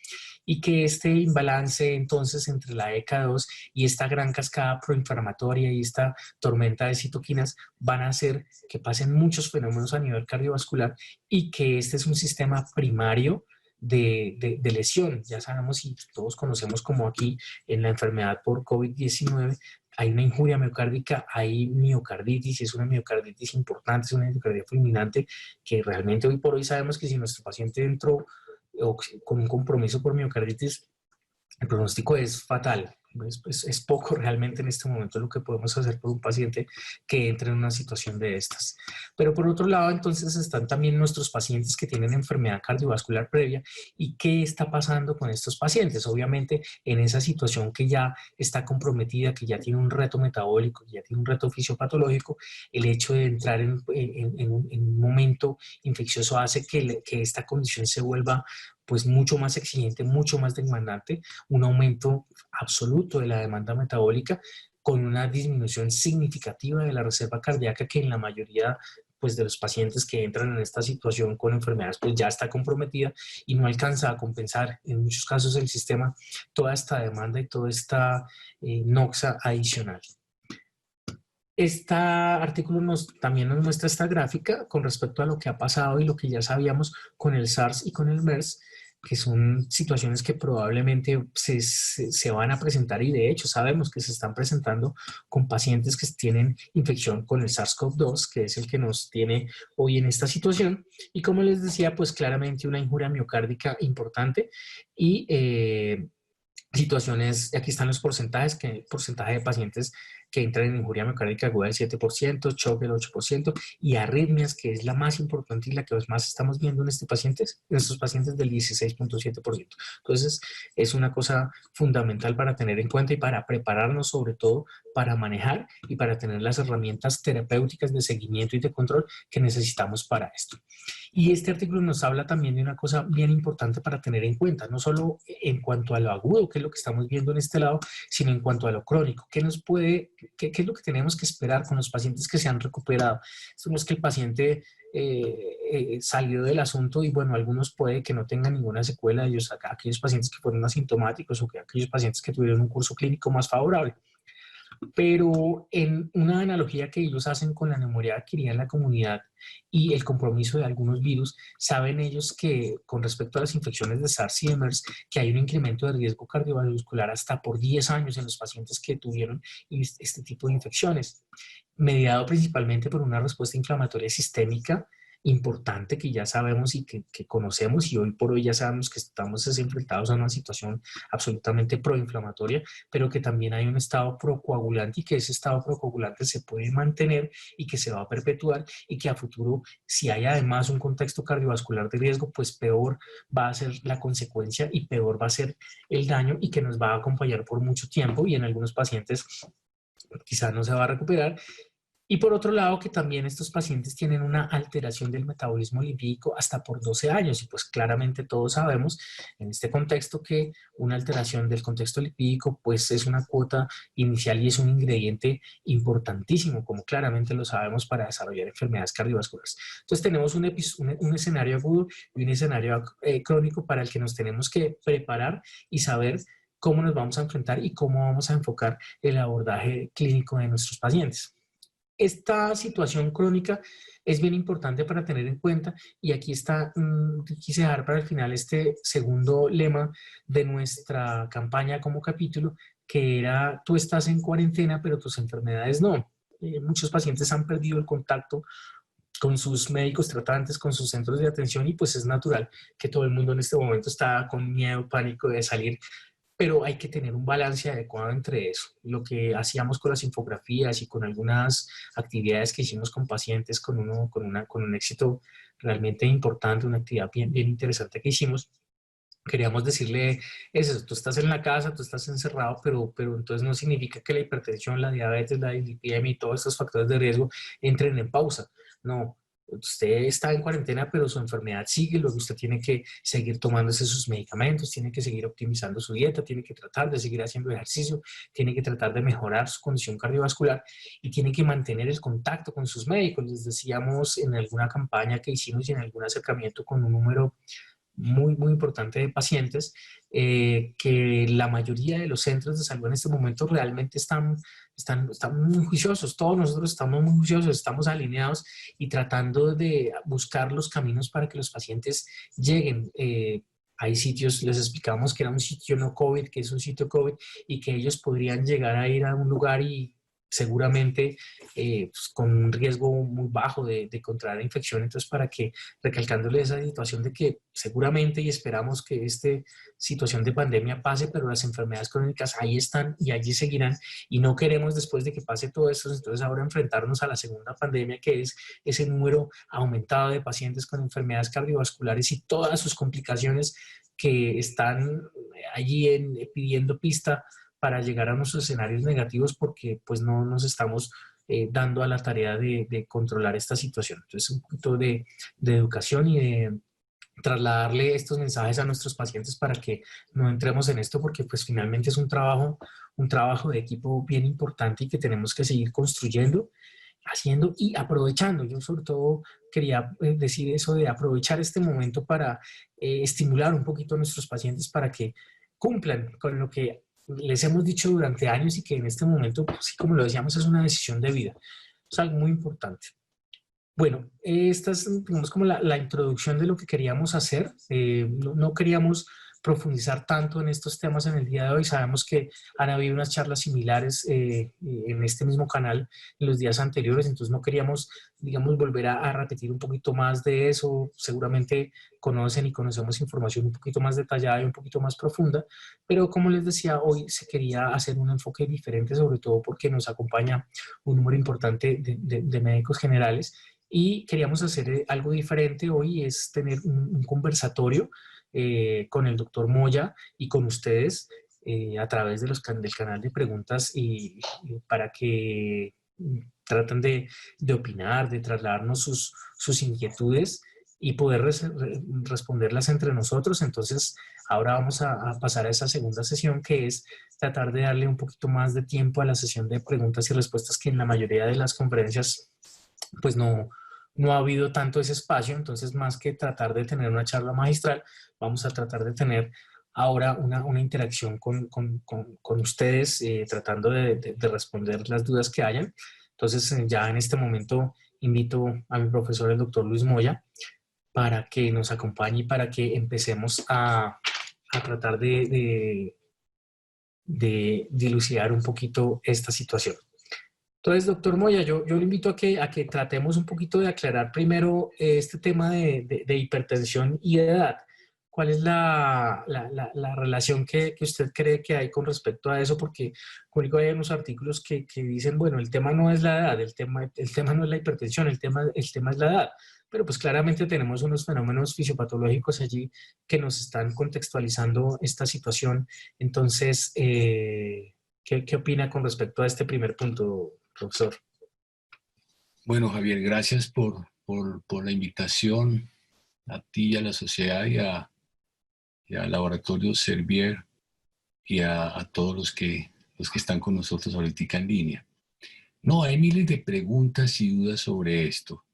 Y que este imbalance entonces entre la ECA2 y esta gran cascada proinflamatoria y esta tormenta de citoquinas van a hacer que pasen muchos fenómenos a nivel cardiovascular y que este es un sistema primario de lesión. Ya sabemos y todos conocemos como aquí en la enfermedad por COVID-19 hay una injuria miocárdica, hay miocarditis, y es una miocarditis importante, es una miocardia fulminante que realmente hoy por hoy sabemos que si nuestro paciente entró o con un compromiso por miocarditis, el pronóstico es fatal. Es poco realmente en este momento lo que podemos hacer por un paciente que entre en una situación de estas. Pero por otro lado, entonces están también nuestros pacientes que tienen enfermedad cardiovascular previa y qué está pasando con estos pacientes. Obviamente en esa situación que ya está comprometida, que ya tiene un reto metabólico, que ya tiene un reto fisiopatológico, el hecho de entrar en un momento infeccioso hace que esta condición se vuelva pues mucho más exigente, mucho más demandante, un aumento absoluto de la demanda metabólica con una disminución significativa de la reserva cardíaca que en la mayoría pues, de los pacientes que entran en esta situación con enfermedades pues ya está comprometida y no alcanza a compensar en muchos casos el sistema toda esta demanda y toda esta noxa adicional. Este artículo también nos muestra esta gráfica con respecto a lo que ha pasado y lo que ya sabíamos con el SARS y con el MERS, que son situaciones que probablemente se van a presentar y de hecho sabemos que se están presentando con pacientes que tienen infección con el SARS-CoV-2, que es el que nos tiene hoy en esta situación. Y como les decía, pues claramente una injuria miocárdica importante y situaciones, aquí están los porcentajes, que el porcentaje de pacientes que entran en injuria miocárdica aguda del 7%, shock del 8% y arritmias, que es la más importante y la que más estamos viendo en estos pacientes del 16.7%. Entonces, es una cosa fundamental para tener en cuenta y para prepararnos sobre todo para manejar y para tener las herramientas terapéuticas de seguimiento y de control que necesitamos para esto. Y este artículo nos habla también de una cosa bien importante para tener en cuenta, no solo en cuanto a lo agudo, que es lo que estamos viendo en este lado, sino en cuanto a lo crónico. ¿Qué es lo que tenemos que esperar con los pacientes que se han recuperado? Esto no es que el paciente salió del asunto y bueno, algunos puede que no tengan ninguna secuela, aquellos pacientes que fueron asintomáticos o aquellos pacientes que tuvieron un curso clínico más favorable. Pero en una analogía que ellos hacen con la neumonía adquirida en la comunidad y el compromiso de algunos virus, saben ellos que con respecto a las infecciones de SARS y de MERS, que hay un incremento de riesgo cardiovascular hasta por 10 años en los pacientes que tuvieron este tipo de infecciones, mediado principalmente por una respuesta inflamatoria sistémica importante que ya sabemos y que conocemos y hoy por hoy ya sabemos que estamos enfrentados a una situación absolutamente proinflamatoria, pero que también hay un estado procoagulante y que ese estado procoagulante se puede mantener y que se va a perpetuar y que a futuro, si hay además un contexto cardiovascular de riesgo, pues peor va a ser la consecuencia y peor va a ser el daño y que nos va a acompañar por mucho tiempo y en algunos pacientes quizá no se va a recuperar. Y por otro lado, que también estos pacientes tienen una alteración del metabolismo lipídico hasta por 12 años. Y pues claramente todos sabemos en este contexto que una alteración del contexto lipídico pues es una cuota inicial y es un ingrediente importantísimo, como claramente lo sabemos para desarrollar enfermedades cardiovasculares. Entonces tenemos un escenario agudo y un escenario crónico para el que nos tenemos que preparar y saber cómo nos vamos a enfrentar y cómo vamos a enfocar el abordaje clínico de nuestros pacientes. Esta situación crónica es bien importante para tener en cuenta y aquí está, quise dejar para el final este segundo lema de nuestra campaña como capítulo, que era: tú estás en cuarentena, pero tus enfermedades no. Muchos pacientes han perdido el contacto con sus médicos tratantes, con sus centros de atención y pues es natural que todo el mundo en este momento está con miedo, pánico de salir, pero hay que tener un balance adecuado entre eso. Lo que hacíamos con las infografías y con algunas actividades que hicimos con pacientes con un éxito realmente importante, una actividad bien interesante que hicimos. Queríamos decirle eso: tú estás en la casa, tú estás encerrado, pero entonces no significa que la hipertensión, la diabetes, la dislipidemia y todos estos factores de riesgo entren en pausa. No, usted está en cuarentena, pero su enfermedad sigue, luego usted tiene que seguir tomándose sus medicamentos, tiene que seguir optimizando su dieta, tiene que tratar de seguir haciendo ejercicio, tiene que tratar de mejorar su condición cardiovascular y tiene que mantener el contacto con sus médicos. Les decíamos en alguna campaña que hicimos y en algún acercamiento con un número muy importante de pacientes, que la mayoría de los centros de salud en este momento realmente están muy juiciosos. Todos nosotros estamos muy juiciosos, estamos alineados y tratando de buscar los caminos para que los pacientes lleguen. Hay sitios, les explicamos que era un sitio no COVID, que es un sitio COVID, y que ellos podrían llegar a ir a un lugar y seguramente pues, con un riesgo muy bajo de contraer infección. Entonces, para que, recalcándole esa situación de que seguramente y esperamos que esta situación de pandemia pase, pero las enfermedades crónicas ahí están y allí seguirán, y no queremos, después de que pase todo esto, entonces ahora enfrentarnos a la segunda pandemia, que es ese número aumentado de pacientes con enfermedades cardiovasculares y todas sus complicaciones que están allí pidiendo pista para llegar a nuestros escenarios negativos, porque pues no nos estamos dando a la tarea de controlar esta situación. Entonces, un punto de educación y de trasladarle estos mensajes a nuestros pacientes para que no entremos en esto, porque pues finalmente es un trabajo de equipo bien importante y que tenemos que seguir construyendo, haciendo y aprovechando. Yo sobre todo quería decir eso de aprovechar este momento para estimular un poquito a nuestros pacientes para que cumplan con lo que les hemos dicho durante años y que en este momento, pues, sí, como lo decíamos, es una decisión de vida. Es algo muy importante. Bueno, esta es, digamos, como la introducción de lo que queríamos hacer. No queríamos profundizar tanto en estos temas en el día de hoy. Sabemos que han habido unas charlas similares en este mismo canal en los días anteriores, entonces no queríamos, digamos, volver a repetir un poquito más de eso. Seguramente conocen y conocemos información un poquito más detallada y un poquito más profunda, pero como les decía, hoy se quería hacer un enfoque diferente, sobre todo porque nos acompaña un número importante de médicos generales. Y queríamos hacer algo diferente hoy, es tener un conversatorio con el doctor Moya y con ustedes a través de del canal de preguntas y para que traten de opinar, de trasladarnos sus inquietudes y poder responderlas entre nosotros. Entonces, ahora vamos a pasar a esa segunda sesión, que es tratar de darle un poquito más de tiempo a la sesión de preguntas y respuestas, que en la mayoría de las conferencias pues no ha habido tanto ese espacio. Entonces, más que tratar de tener una charla magistral, vamos a tratar de tener ahora una interacción con ustedes, tratando de responder las dudas que hayan. Entonces, ya en este momento invito a mi profesor, el doctor Luis Moya, para que nos acompañe y para que empecemos a tratar de dilucidar un poquito esta situación. Entonces, doctor Moya, yo le invito a que tratemos un poquito de aclarar primero este tema de hipertensión y de edad. ¿Cuál es la relación que usted cree que hay con respecto a eso? Porque como digo, hay unos artículos que dicen, bueno, el tema no es la edad, el tema no es la hipertensión, el tema es la edad. Pero pues claramente tenemos unos fenómenos fisiopatológicos allí que nos están contextualizando esta situación. Entonces, ¿qué opina con respecto a este primer punto, profesor?
Bueno, Javier, gracias por la invitación a ti y a la sociedad y al laboratorio Servier y a todos los que están con nosotros ahorita en línea. No, hay miles de preguntas y dudas sobre esto.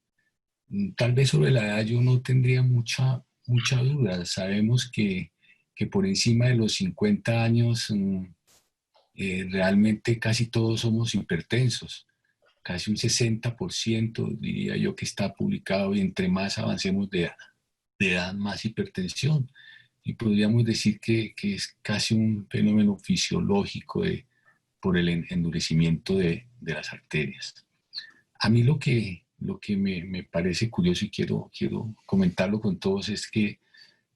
Tal vez sobre la edad yo no tendría mucha duda. Sabemos que por encima de los 50 años realmente casi todos somos hipertensos. casi un 60%, diría yo, que está publicado, y entre más avancemos de edad, más hipertensión. Y podríamos decir que es casi un fenómeno fisiológico por el endurecimiento de las arterias. A mí lo que me parece curioso y quiero comentarlo con todos es que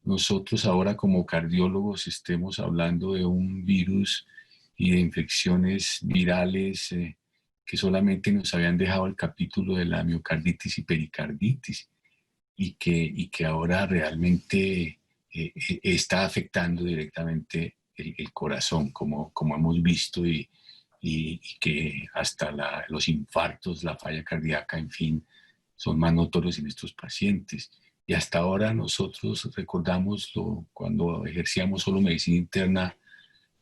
nosotros ahora como cardiólogos estemos hablando de un virus y de infecciones virales que solamente nos habían dejado el capítulo de la miocarditis y pericarditis, y que ahora realmente está afectando directamente el corazón, como hemos visto, y que hasta los infartos, la falla cardíaca, en fin, son más notorios en estos pacientes. Y hasta ahora nosotros recordamos cuando ejercíamos solo medicina interna,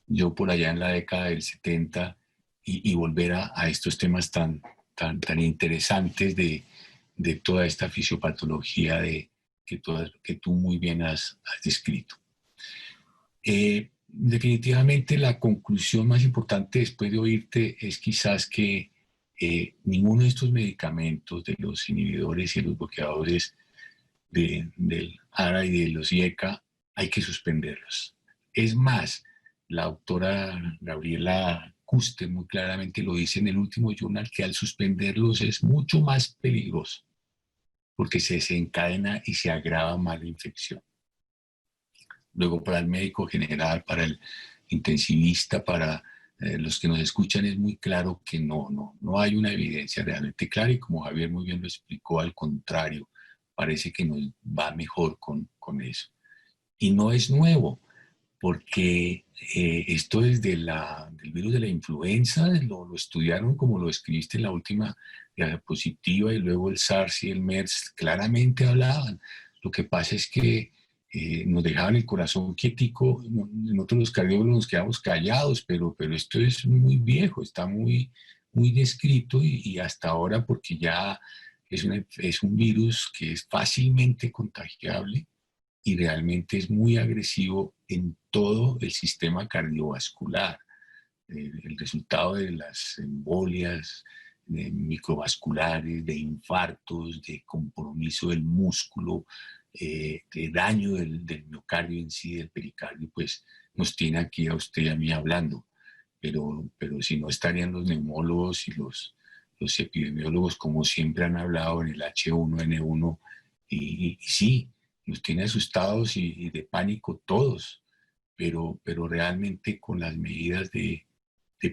yo por allá en la década del 70, y volver a estos temas tan interesantes de toda esta fisiopatología que tú muy bien has descrito. Definitivamente la conclusión más importante después de oírte es quizás que ninguno de estos medicamentos, de los inhibidores y los bloqueadores del ARA y de los IECA, hay que suspenderlos. Es más, la doctora Gabriela Custer muy claramente lo dice en el último journal, que al suspenderlos es mucho más peligroso, porque se desencadena y se agrava más la infección. Luego, para el médico general, para el intensivista, para los que nos escuchan, es muy claro que no hay una evidencia realmente clara, y como Javier muy bien lo explicó, al contrario, parece que nos va mejor con eso. Y no es nuevo, porque esto desde del virus de la influenza lo estudiaron como lo escribiste en la última diapositiva, y luego el SARS y el MERS claramente hablaban. Lo que pasa es que nos dejaban el corazón quietico. Nosotros los cardiólogos nos quedamos callados, pero esto es muy viejo, está muy descrito, y hasta ahora, porque ya es un virus que es fácilmente contagiable y realmente es muy agresivo en todo el sistema cardiovascular. El resultado de las embolias microvasculares, de infartos, de compromiso del músculo, de daño del miocardio en sí, del pericardio, pues nos tiene aquí a usted y a mí hablando. Pero si no, estarían los neumólogos y los epidemiólogos, como siempre han hablado, en el H1N1, y sí, nos tiene asustados y de pánico todos, pero realmente con las medidas de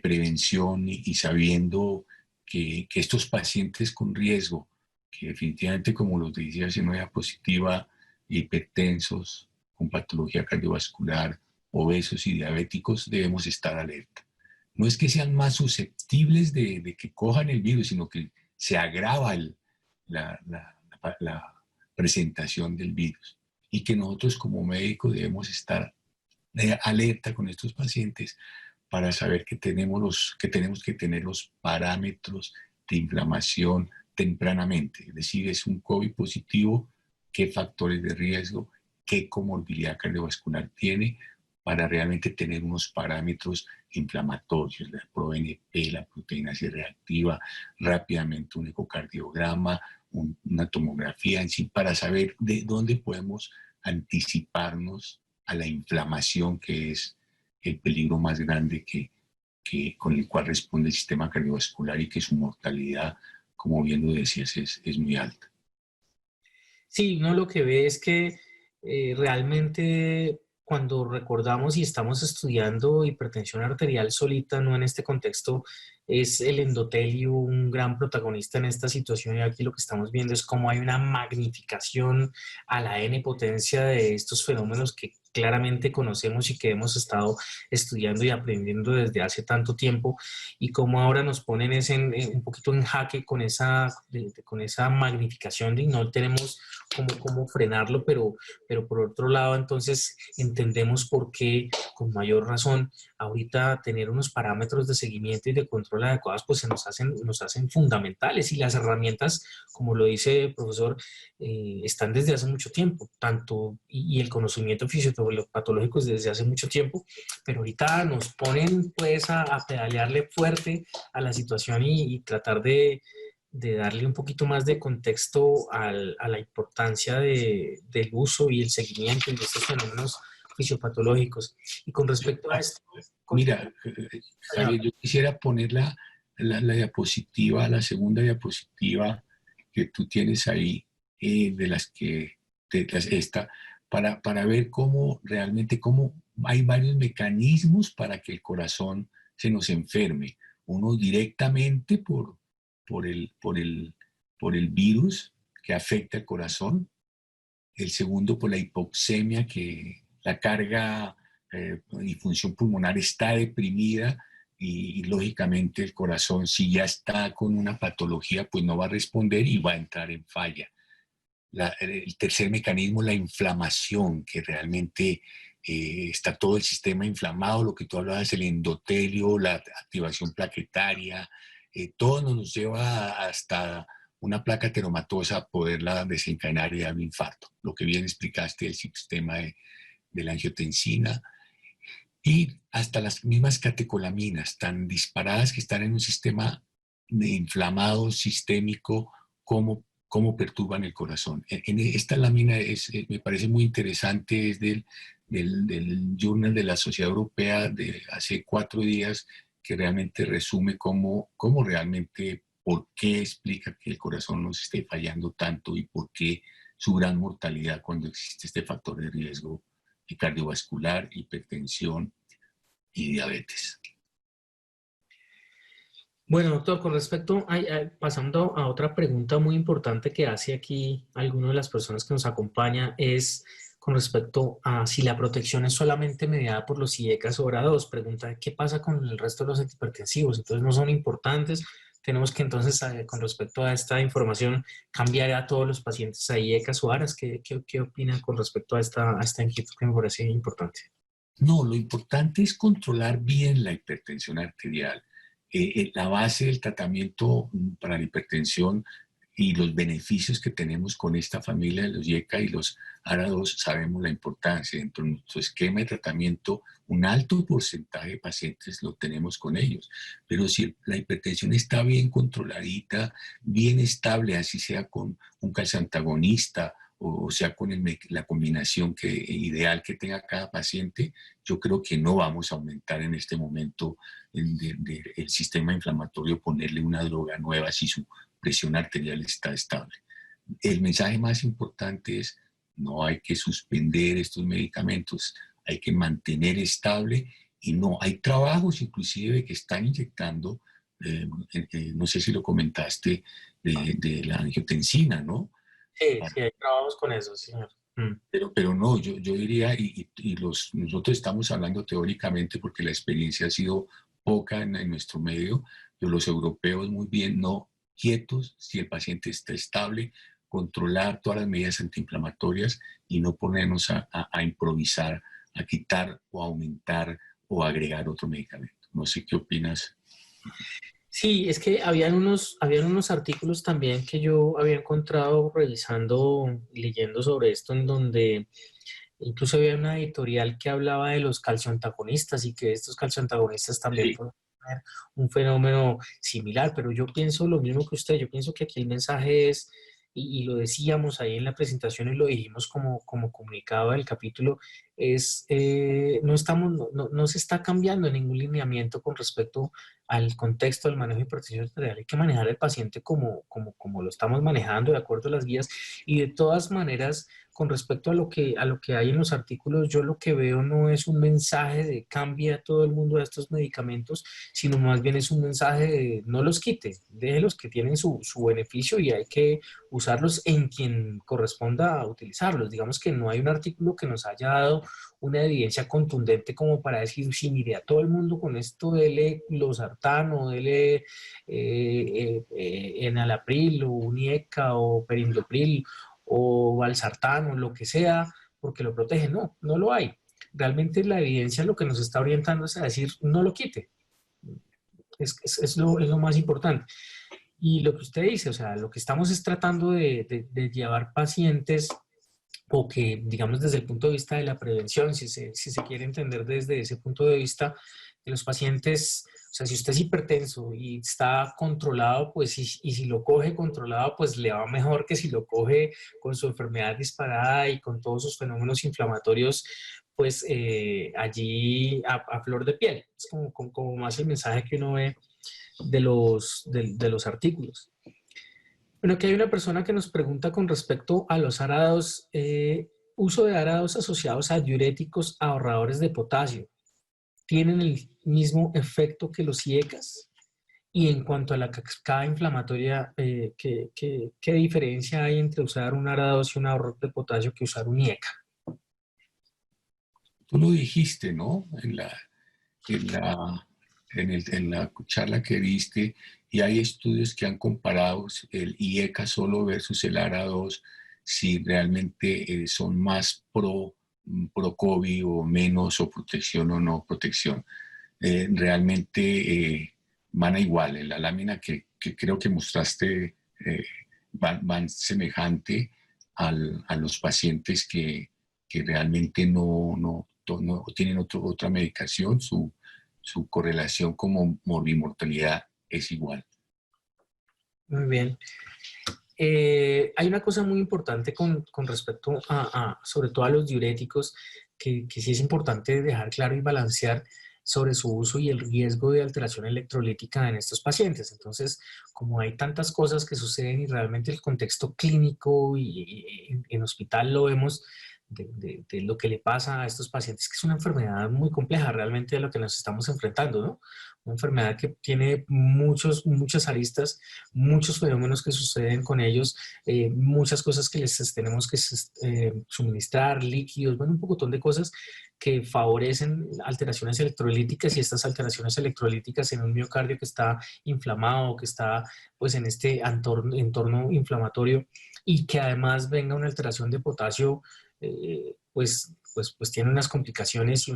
prevención, y sabiendo que estos pacientes con riesgo, que definitivamente, como los decía en una diapositiva, hipertensos, con patología cardiovascular, obesos y diabéticos, debemos estar alerta. No es que sean más susceptibles de que cojan el virus, sino que se agrava la presentación del virus, y que nosotros como médicos debemos estar alerta con estos pacientes para saber que tenemos que tener los parámetros de inflamación tempranamente. Es decir, es un COVID positivo, qué factores de riesgo, qué comorbilidad cardiovascular tiene, para realmente tener unos parámetros inflamatorios, la ProNP, la proteína C reactiva, rápidamente un ecocardiograma, una tomografía en sí, para saber de dónde podemos anticiparnos a la inflamación, que es el peligro más grande con el cual responde el sistema cardiovascular, y que su mortalidad, como bien lo decías, es muy alta.
Sí, uno lo que ve es que realmente cuando recordamos y estamos estudiando hipertensión arterial solita, no en este contexto, es el endotelio un gran protagonista en esta situación, y aquí lo que estamos viendo es cómo hay una magnificación a la N potencia de estos fenómenos que claramente conocemos y que hemos estado estudiando y aprendiendo desde hace tanto tiempo, y cómo ahora nos ponen un poquito en jaque con esa magnificación, y no tenemos cómo frenarlo, pero por otro lado entonces entendemos por qué con mayor razón ahorita tener unos parámetros de seguimiento y de control adecuados pues se nos hacen fundamentales, y las herramientas, como lo dice el profesor, están desde hace mucho tiempo, tanto y el conocimiento fisiológico patológicos desde hace mucho tiempo, pero ahorita nos ponen pues a pedalearle fuerte a la situación y tratar de darle un poquito más de contexto a la importancia del uso y el seguimiento de estos fenómenos fisiopatológicos. Y con respecto a esto...
Mira, Javier, yo quisiera poner la diapositiva, la segunda diapositiva que tú tienes ahí, esta, para ver cómo realmente, cómo hay varios mecanismos para que el corazón se nos enferme. Uno directamente por el virus que afecta el corazón. El segundo por la hipoxemia, que la carga y función pulmonar está deprimida y lógicamente el corazón, si ya está con una patología, pues no va a responder y va a entrar en falla. El tercer mecanismo, la inflamación, que realmente está todo el sistema inflamado, lo que tú hablabas, el endotelio, la activación plaquetaria, todo nos lleva hasta una placa ateromatosa a poderla desencadenar y dar un infarto. Lo que bien explicaste del sistema de la angiotensina y hasta las mismas catecolaminas tan disparadas que están en un sistema de inflamado sistémico, cómo perturban el corazón. En esta lámina me parece muy interesante, es del Journal de la Sociedad Europea de hace 4 días, que realmente resume cómo realmente, por qué explica que el corazón nos esté fallando tanto y por qué su gran mortalidad cuando existe este factor de riesgo cardiovascular, hipertensión y diabetes.
Bueno, doctor, con respecto, pasando a otra pregunta muy importante que hace aquí alguna de las personas que nos acompaña, es con respecto a si la protección es solamente mediada por los IECAS o ORA2. Pregunta, ¿qué pasa con el resto de los antihipertensivos? Entonces, ¿no son importantes? Tenemos que entonces, con respecto a esta información, cambiar a todos los pacientes a IECAS o ARAS. ¿Qué opina con respecto a esta inquietud que me parece importante?
No, lo importante es controlar bien la hipertensión arterial. La base del tratamiento para la hipertensión y los beneficios que tenemos con esta familia de los IECA y los ARA2, sabemos la importancia. Dentro de nuestro esquema de tratamiento, un alto porcentaje de pacientes lo tenemos con ellos. Pero si la hipertensión está bien controladita, bien estable, así sea con un calcioantagonista o sea con la combinación ideal que tenga cada paciente, yo creo que no vamos a aumentar en este momento el sistema inflamatorio, ponerle una droga nueva si su presión arterial está estable. El mensaje más importante es: no hay que suspender estos medicamentos, hay que mantener estable, y no, hay trabajos inclusive que están inyectando, no sé si lo comentaste, de la angiotensina, ¿no?
Sí, sí, hay trabajos con eso, señor.
Pero no, yo diría, nosotros estamos hablando teóricamente porque la experiencia ha sido poca en nuestro medio, pero los europeos muy bien, no, quietos, si el paciente está estable, controlar todas las medidas antiinflamatorias y no ponernos a improvisar, a quitar o aumentar o agregar otro medicamento. No sé qué opinas.
Sí, es que habían unos artículos también que yo había encontrado revisando, leyendo sobre esto, en donde incluso había una editorial que hablaba de los calcioantagonistas y que estos calcioantagonistas también pueden tener un fenómeno similar, pero yo pienso lo mismo que usted. Yo pienso que aquí el mensaje es, y lo decíamos ahí en la presentación y lo dijimos como comunicado del capítulo, es no se está cambiando ningún lineamiento con respecto al contexto del manejo de hipertensión arterial. Hay que manejar al paciente como lo estamos manejando, de acuerdo a las guías, y de todas maneras, con respecto a lo que hay en los artículos, yo lo que veo no es un mensaje de cambie a todo el mundo a estos medicamentos, sino más bien es un mensaje de no los quite, déjelos que tienen su beneficio y hay que usarlos en quien corresponda a utilizarlos. Digamos que no hay un artículo que nos haya dado una evidencia contundente como para decir, sí, mire, a todo el mundo con esto dele losartán o dele enalapril o unieca o perindopril o valsartán o lo que sea, porque lo protege. No, no lo hay. Realmente la evidencia lo que nos está orientando es a decir, no lo quite. Es lo más importante. Y lo que usted dice, o sea, lo que estamos es tratando de llevar pacientes o que, digamos, desde el punto de vista de la prevención, si se quiere entender desde ese punto de vista, de los pacientes, o sea, si usted es hipertenso y está controlado, pues, y si lo coge controlado, pues le va mejor que si lo coge con su enfermedad disparada y con todos sus fenómenos inflamatorios, pues, allí a flor de piel. Es como más el mensaje que uno ve de los artículos. Bueno, aquí hay una persona que nos pregunta con respecto a los arados, uso de arados asociados a diuréticos ahorradores de potasio. ¿Tienen el mismo efecto que los IECAS? Y en cuanto a la cascada inflamatoria, ¿qué diferencia hay entre usar un arado y un ahorrador de potasio que usar un IECA?
Tú lo dijiste, ¿no? En la, en la charla que diste, y hay estudios que han comparado el IECA solo versus el ARA2, si realmente son más pro COVID o menos, o protección o no protección. Realmente van a igual. En la lámina que creo que mostraste van semejante a los pacientes que realmente no tienen otra medicación, su correlación como morbimortalidad es igual.
Muy bien. Hay una cosa muy importante con respecto sobre todo a los diuréticos, que sí es importante dejar claro y balancear sobre su uso y el riesgo de alteración electrolítica en estos pacientes. Entonces, como hay tantas cosas que suceden y realmente el contexto clínico y en hospital lo vemos, de lo que le pasa a estos pacientes, que es una enfermedad muy compleja realmente de lo que nos estamos enfrentando, ¿no? Una enfermedad que tiene muchas aristas, muchos fenómenos que suceden con ellos, muchas cosas que les tenemos que suministrar, líquidos, bueno, un pocotón de cosas que favorecen alteraciones electrolíticas, y estas alteraciones electrolíticas en un miocardio que está inflamado, que está pues en este entorno inflamatorio, y que además venga una alteración de potasio, pues tiene unas complicaciones y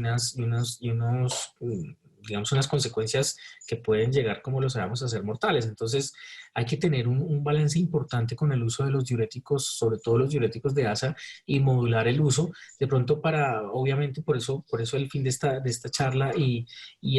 digamos, unas consecuencias que pueden llegar, como lo sabemos, a ser mortales. Entonces, hay que tener un balance importante con el uso de los diuréticos, sobre todo los diuréticos de ASA, y modular el uso, de pronto obviamente, por eso el fin de esta charla, y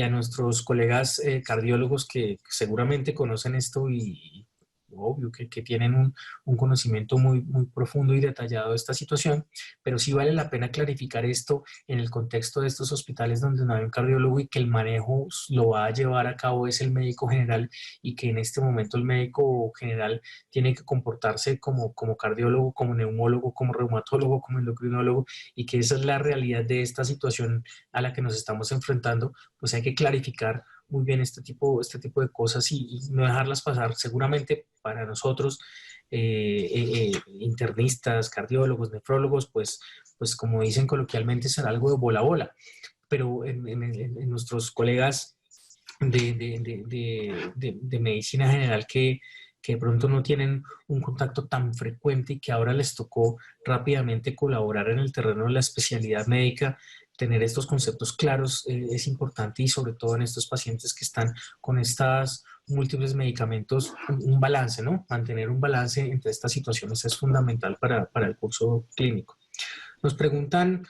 a nuestros colegas cardiólogos que seguramente conocen esto y obvio que tienen un conocimiento muy profundo y detallado de esta situación, pero sí vale la pena clarificar esto en el contexto de estos hospitales donde no hay un cardiólogo y que el manejo lo va a llevar a cabo es el médico general, y que en este momento el médico general tiene que comportarse como cardiólogo, como neumólogo, como reumatólogo, como endocrinólogo, y que esa es la realidad de esta situación a la que nos estamos enfrentando. Pues hay que clarificar muy bien este tipo de cosas y no dejarlas pasar. Seguramente para nosotros, internistas, cardiólogos, nefrólogos, pues como dicen coloquialmente, será algo de bola a bola, pero en nuestros colegas de medicina general que de pronto no tienen un contacto tan frecuente y que ahora les tocó rápidamente colaborar en el terreno de la especialidad médica, tener estos conceptos claros es importante, y sobre todo en estos pacientes que están con estos múltiples medicamentos, un balance, ¿no? Mantener un balance entre estas situaciones es fundamental para el curso clínico. Nos preguntan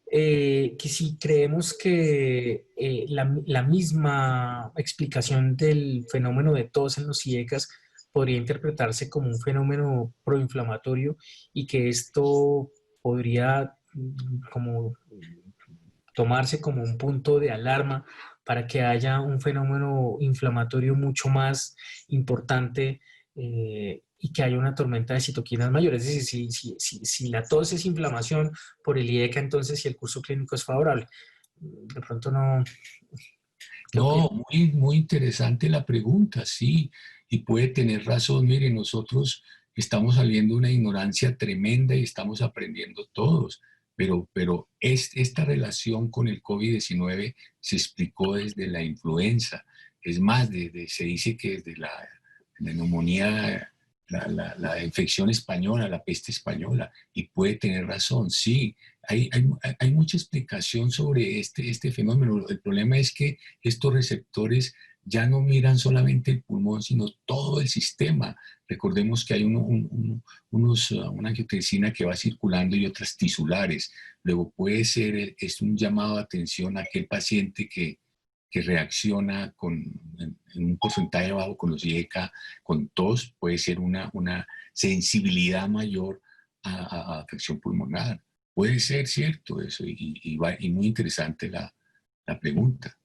que si creemos que la misma explicación del fenómeno de tos en los IECAS podría interpretarse como un fenómeno proinflamatorio, y que esto podría como tomarse como un punto de alarma para que haya un fenómeno inflamatorio mucho más importante, y que haya una tormenta de citoquinas mayor. Es decir, si la tos es inflamación por el IECA, entonces si el curso clínico es favorable. De pronto no...
No, muy interesante la pregunta, sí, y puede tener razón. Mire, nosotros estamos saliendo de una ignorancia tremenda y estamos aprendiendo todos, pero esta relación con el COVID-19 se explicó desde la influenza. Es más, se dice que desde la neumonía, la infección española, la peste española, y puede tener razón, sí. Hay mucha explicación sobre este fenómeno. El problema es que estos receptores ya no miran solamente el pulmón, sino todo el sistema. Recordemos que hay una angiotensina que va circulando y otras tisulares. Luego puede ser, es un llamado de atención a aquel paciente que reacciona en un porcentaje bajo con los IECA, con tos, puede ser una sensibilidad mayor a afección pulmonar. Puede ser cierto eso, y muy interesante la pregunta.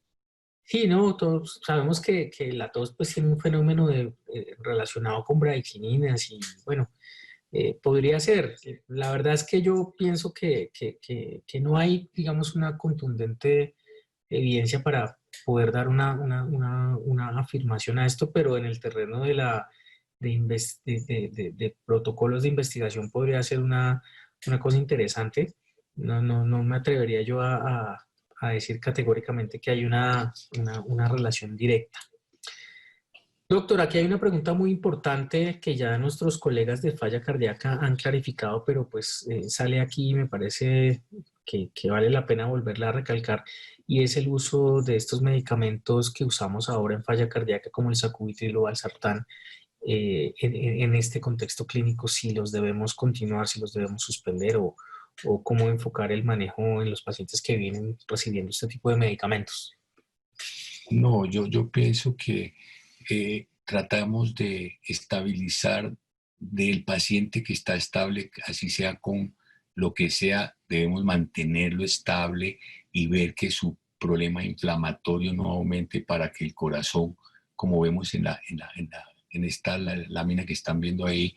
Sí, no, todos sabemos que la tos pues tiene un fenómeno relacionado con bradykininas y bueno, podría ser. La verdad es que yo pienso que no hay, digamos, una contundente evidencia para poder dar una afirmación a esto, pero en el terreno de protocolos de investigación podría ser una cosa interesante. No me atrevería yo a decir categóricamente que hay una relación directa. Doctor, aquí hay una pregunta muy importante que ya nuestros colegas de falla cardíaca han clarificado, pero pues sale aquí y me parece que vale la pena volverla a recalcar, y es el uso de estos medicamentos que usamos ahora en falla cardíaca como el sacubitril o valsartán en este contexto clínico, si los debemos continuar, si los debemos suspender o cómo enfocar el manejo en los pacientes que vienen recibiendo este tipo de medicamentos.
No, yo pienso que tratamos de estabilizar del paciente que está estable, así sea con lo que sea, debemos mantenerlo estable y ver que su problema inflamatorio no aumente para que el corazón, como vemos en esta lámina que están viendo ahí,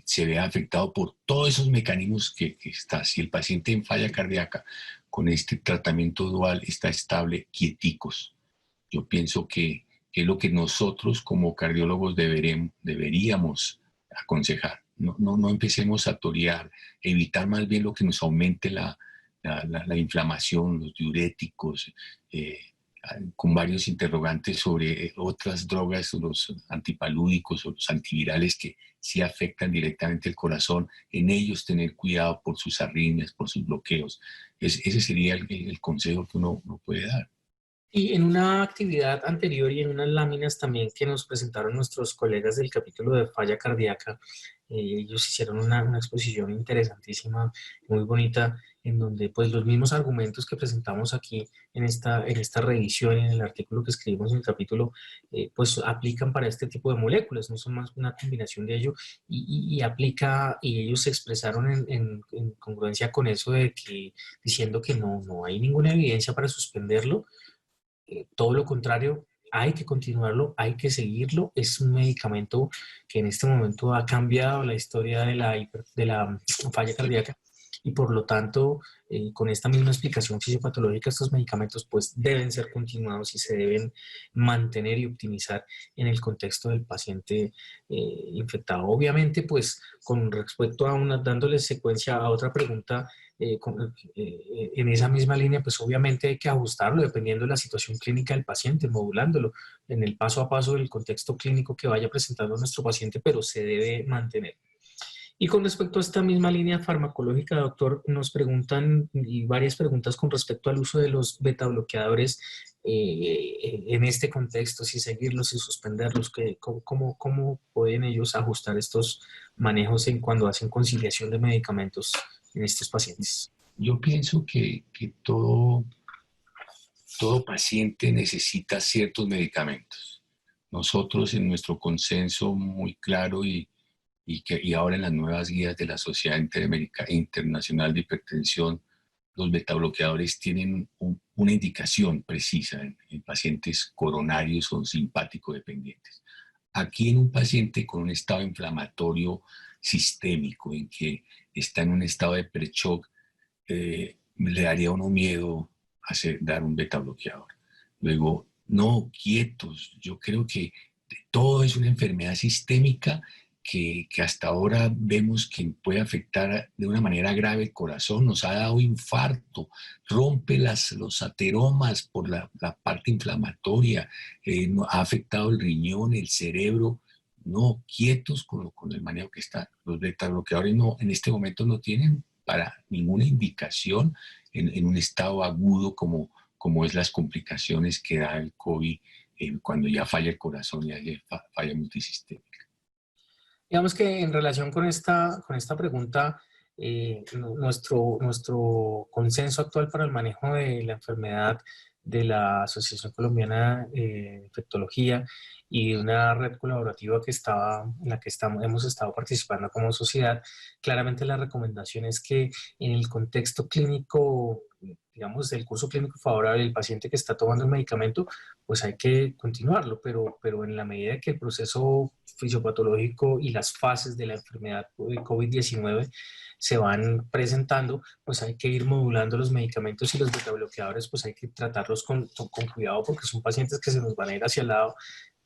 se vea afectado por todos esos mecanismos que está. Si el paciente en falla cardíaca con este tratamiento dual está estable, quieticos, yo pienso que es lo que nosotros como cardiólogos deberíamos aconsejar. No empecemos a torear, evitar más bien lo que nos aumente la inflamación, los diuréticos, con varios interrogantes sobre otras drogas, los antipalúdicos o los antivirales que sí afectan directamente el corazón. En ellos tener cuidado por sus arritmias, por sus bloqueos. Ese sería el consejo que uno puede dar.
Y en una actividad anterior y en unas láminas también que nos presentaron nuestros colegas del capítulo de falla cardíaca, ellos hicieron una exposición interesantísima, muy bonita, en donde pues los mismos argumentos que presentamos aquí en esta revisión, en el artículo que escribimos en el capítulo, pues aplican para este tipo de moléculas, no son más una combinación de ello y aplica, y ellos se expresaron en congruencia con eso de que diciendo que no hay ninguna evidencia para suspenderlo. Todo lo contrario, hay que continuarlo, hay que seguirlo. Es un medicamento que en este momento ha cambiado la historia de la falla cardíaca y por lo tanto, con esta misma explicación fisiopatológica, estos medicamentos pues deben ser continuados y se deben mantener y optimizar en el contexto del paciente infectado. Obviamente, pues con respecto a dándole secuencia a otra pregunta, en esa misma línea, pues obviamente hay que ajustarlo dependiendo de la situación clínica del paciente, modulándolo en el paso a paso del contexto clínico que vaya presentando nuestro paciente, pero se debe mantener. Y con respecto a esta misma línea farmacológica, doctor, nos preguntan y varias preguntas con respecto al uso de los beta-bloqueadores en este contexto, si seguirlos, si suspenderlos, cómo pueden ellos ajustar estos manejos en cuando hacen conciliación de medicamentos en estos pacientes.
Yo pienso que todo paciente necesita ciertos medicamentos. Nosotros en nuestro consenso muy claro y ahora en las nuevas guías de la Sociedad Internacional de Hipertensión, los betabloqueadores tienen una indicación precisa en pacientes coronarios o simpático dependientes. Aquí en un paciente con un estado inflamatorio sistémico, en que está en un estado de pre-shock, le daría a uno miedo dar un beta bloqueador. Luego, no, quietos. Yo creo que todo es una enfermedad sistémica que hasta ahora vemos que puede afectar de una manera grave el corazón. Nos ha dado infarto, rompe los ateromas por la parte inflamatoria, ha afectado el riñón, el cerebro. No, quietos con el manejo que está. Los beta bloqueadores en este momento no tienen para ninguna indicación en un estado agudo como es las complicaciones que da el COVID cuando ya falla el corazón y hay falla multisistémica.
Digamos que en relación con esta pregunta, nuestro consenso actual para el manejo de la enfermedad de la Asociación Colombiana de Infectología y de una red colaborativa en la que hemos estado participando como sociedad, claramente la recomendación es que en el contexto clínico, digamos, del curso clínico favorable del paciente que está tomando el medicamento, pues hay que continuarlo, pero en la medida que el proceso fisiopatológico y las fases de la enfermedad de COVID-19 se van presentando, pues hay que ir modulando los medicamentos y los betabloqueadores, pues hay que tratarlos con cuidado porque son pacientes que se nos van a ir hacia el lado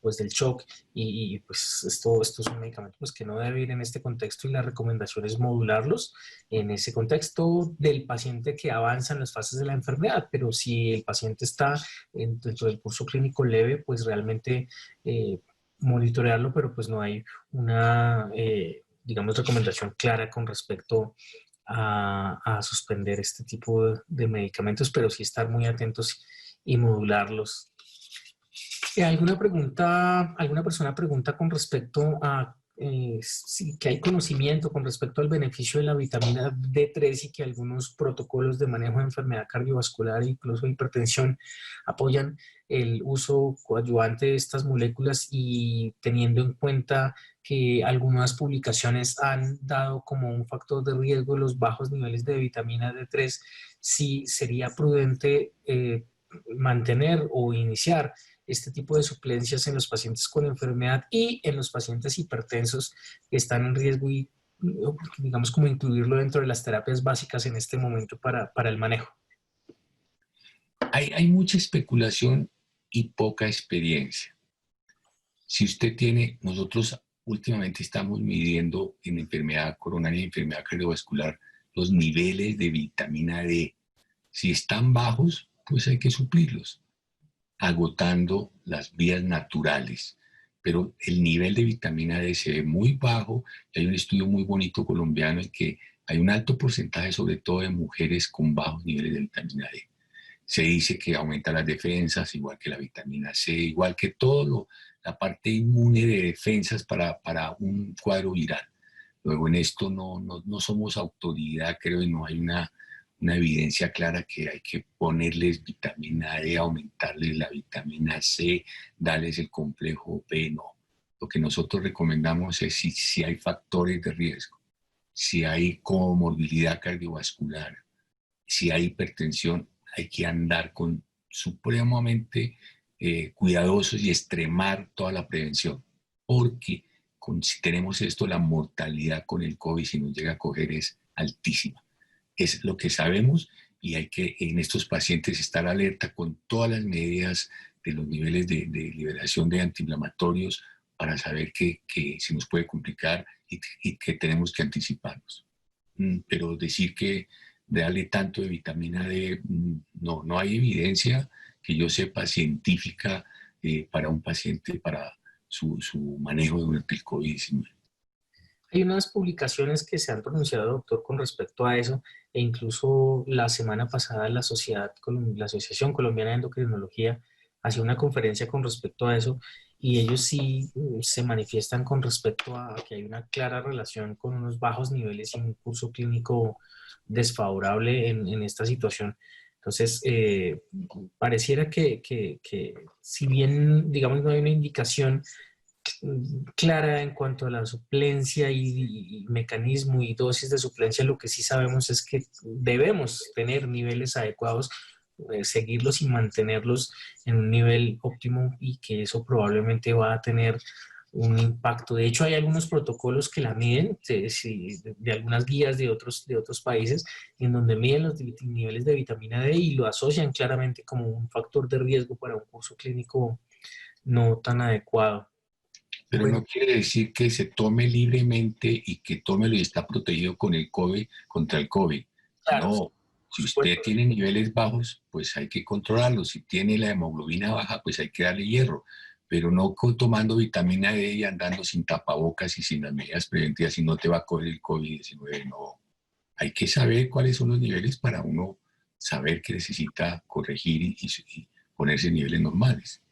pues del shock y pues esto es un medicamento pues, que no debe ir en este contexto y la recomendación es modularlos en ese contexto del paciente que avanza en las fases de la enfermedad, pero si el paciente está dentro del curso clínico leve, pues realmente monitorearlo, pero pues no hay una, digamos, recomendación clara con respecto a suspender este tipo de medicamentos, pero sí estar muy atentos y modularlos. ¿Alguna persona pregunta con respecto a si que hay conocimiento con respecto al beneficio de la vitamina D3 y que algunos protocolos de manejo de enfermedad cardiovascular e incluso hipertensión apoyan el uso coadyuvante de estas moléculas y teniendo en cuenta que algunas publicaciones han dado como un factor de riesgo los bajos niveles de vitamina D3, si sería prudente mantener o iniciar este tipo de suplencias en los pacientes con enfermedad y en los pacientes hipertensos que están en riesgo y digamos como incluirlo dentro de las terapias básicas en este momento para el manejo?
Hay mucha especulación y poca experiencia. Si usted tiene, nosotros últimamente estamos midiendo en enfermedad coronaria y enfermedad cardiovascular los niveles de vitamina D. Si están bajos, pues hay que suplirlos, agotando las vías naturales. Pero el nivel de vitamina D se ve muy bajo y hay un estudio muy bonito colombiano en que hay un alto porcentaje, sobre todo de mujeres con bajos niveles de vitamina D. Se dice que aumenta las defensas, igual que la vitamina C, igual que la parte inmune de defensas para un cuadro viral. Luego en esto no somos autoridad, creo, y no hay una evidencia clara que hay que ponerles vitamina D, aumentarles la vitamina C, darles el complejo B, no. Lo que nosotros recomendamos es si hay factores de riesgo, si hay comorbilidad cardiovascular, si hay hipertensión, hay que andar supremamente cuidadosos y extremar toda la prevención, porque si tenemos esto, la mortalidad con el COVID, si nos llega a coger, es altísima. Es lo que sabemos y hay que en estos pacientes estar alerta con todas las medidas de los niveles de liberación de antiinflamatorios para saber que se nos puede complicar y que tenemos que anticiparnos. Pero decir que darle tanto de vitamina D, no hay evidencia que yo sepa científica para un paciente, para su manejo durante el COVID-19.
Hay unas publicaciones que se han pronunciado, doctor, con respecto a eso, e incluso la semana pasada la Asociación Colombiana de Endocrinología hacía una conferencia con respecto a eso, y ellos sí se manifiestan con respecto a que hay una clara relación con unos bajos niveles y un curso clínico desfavorable en esta situación. Entonces, pareciera que si bien, digamos, no hay una indicación clara en cuanto a la suplencia y mecanismo y dosis de suplencia, lo que sí sabemos es que debemos tener niveles adecuados, seguirlos y mantenerlos en un nivel óptimo y que eso probablemente va a tener un impacto. De hecho, hay algunos protocolos que la miden, de algunas guías de otros países, en donde miden los niveles de vitamina D y lo asocian claramente como un factor de riesgo para un curso clínico no tan adecuado.
Pero no quiere decir que se tome libremente y que tómelo y está protegido con el COVID, contra el COVID. Claro, no, si usted tiene niveles bajos, pues hay que controlarlos. Si tiene la hemoglobina baja, pues hay que darle hierro. Pero no tomando vitamina D y andando sin tapabocas y sin las medidas preventivas, y no te va a coger el COVID-19. No, hay que saber cuáles son los niveles para uno saber que necesita corregir y ponerse en niveles normales.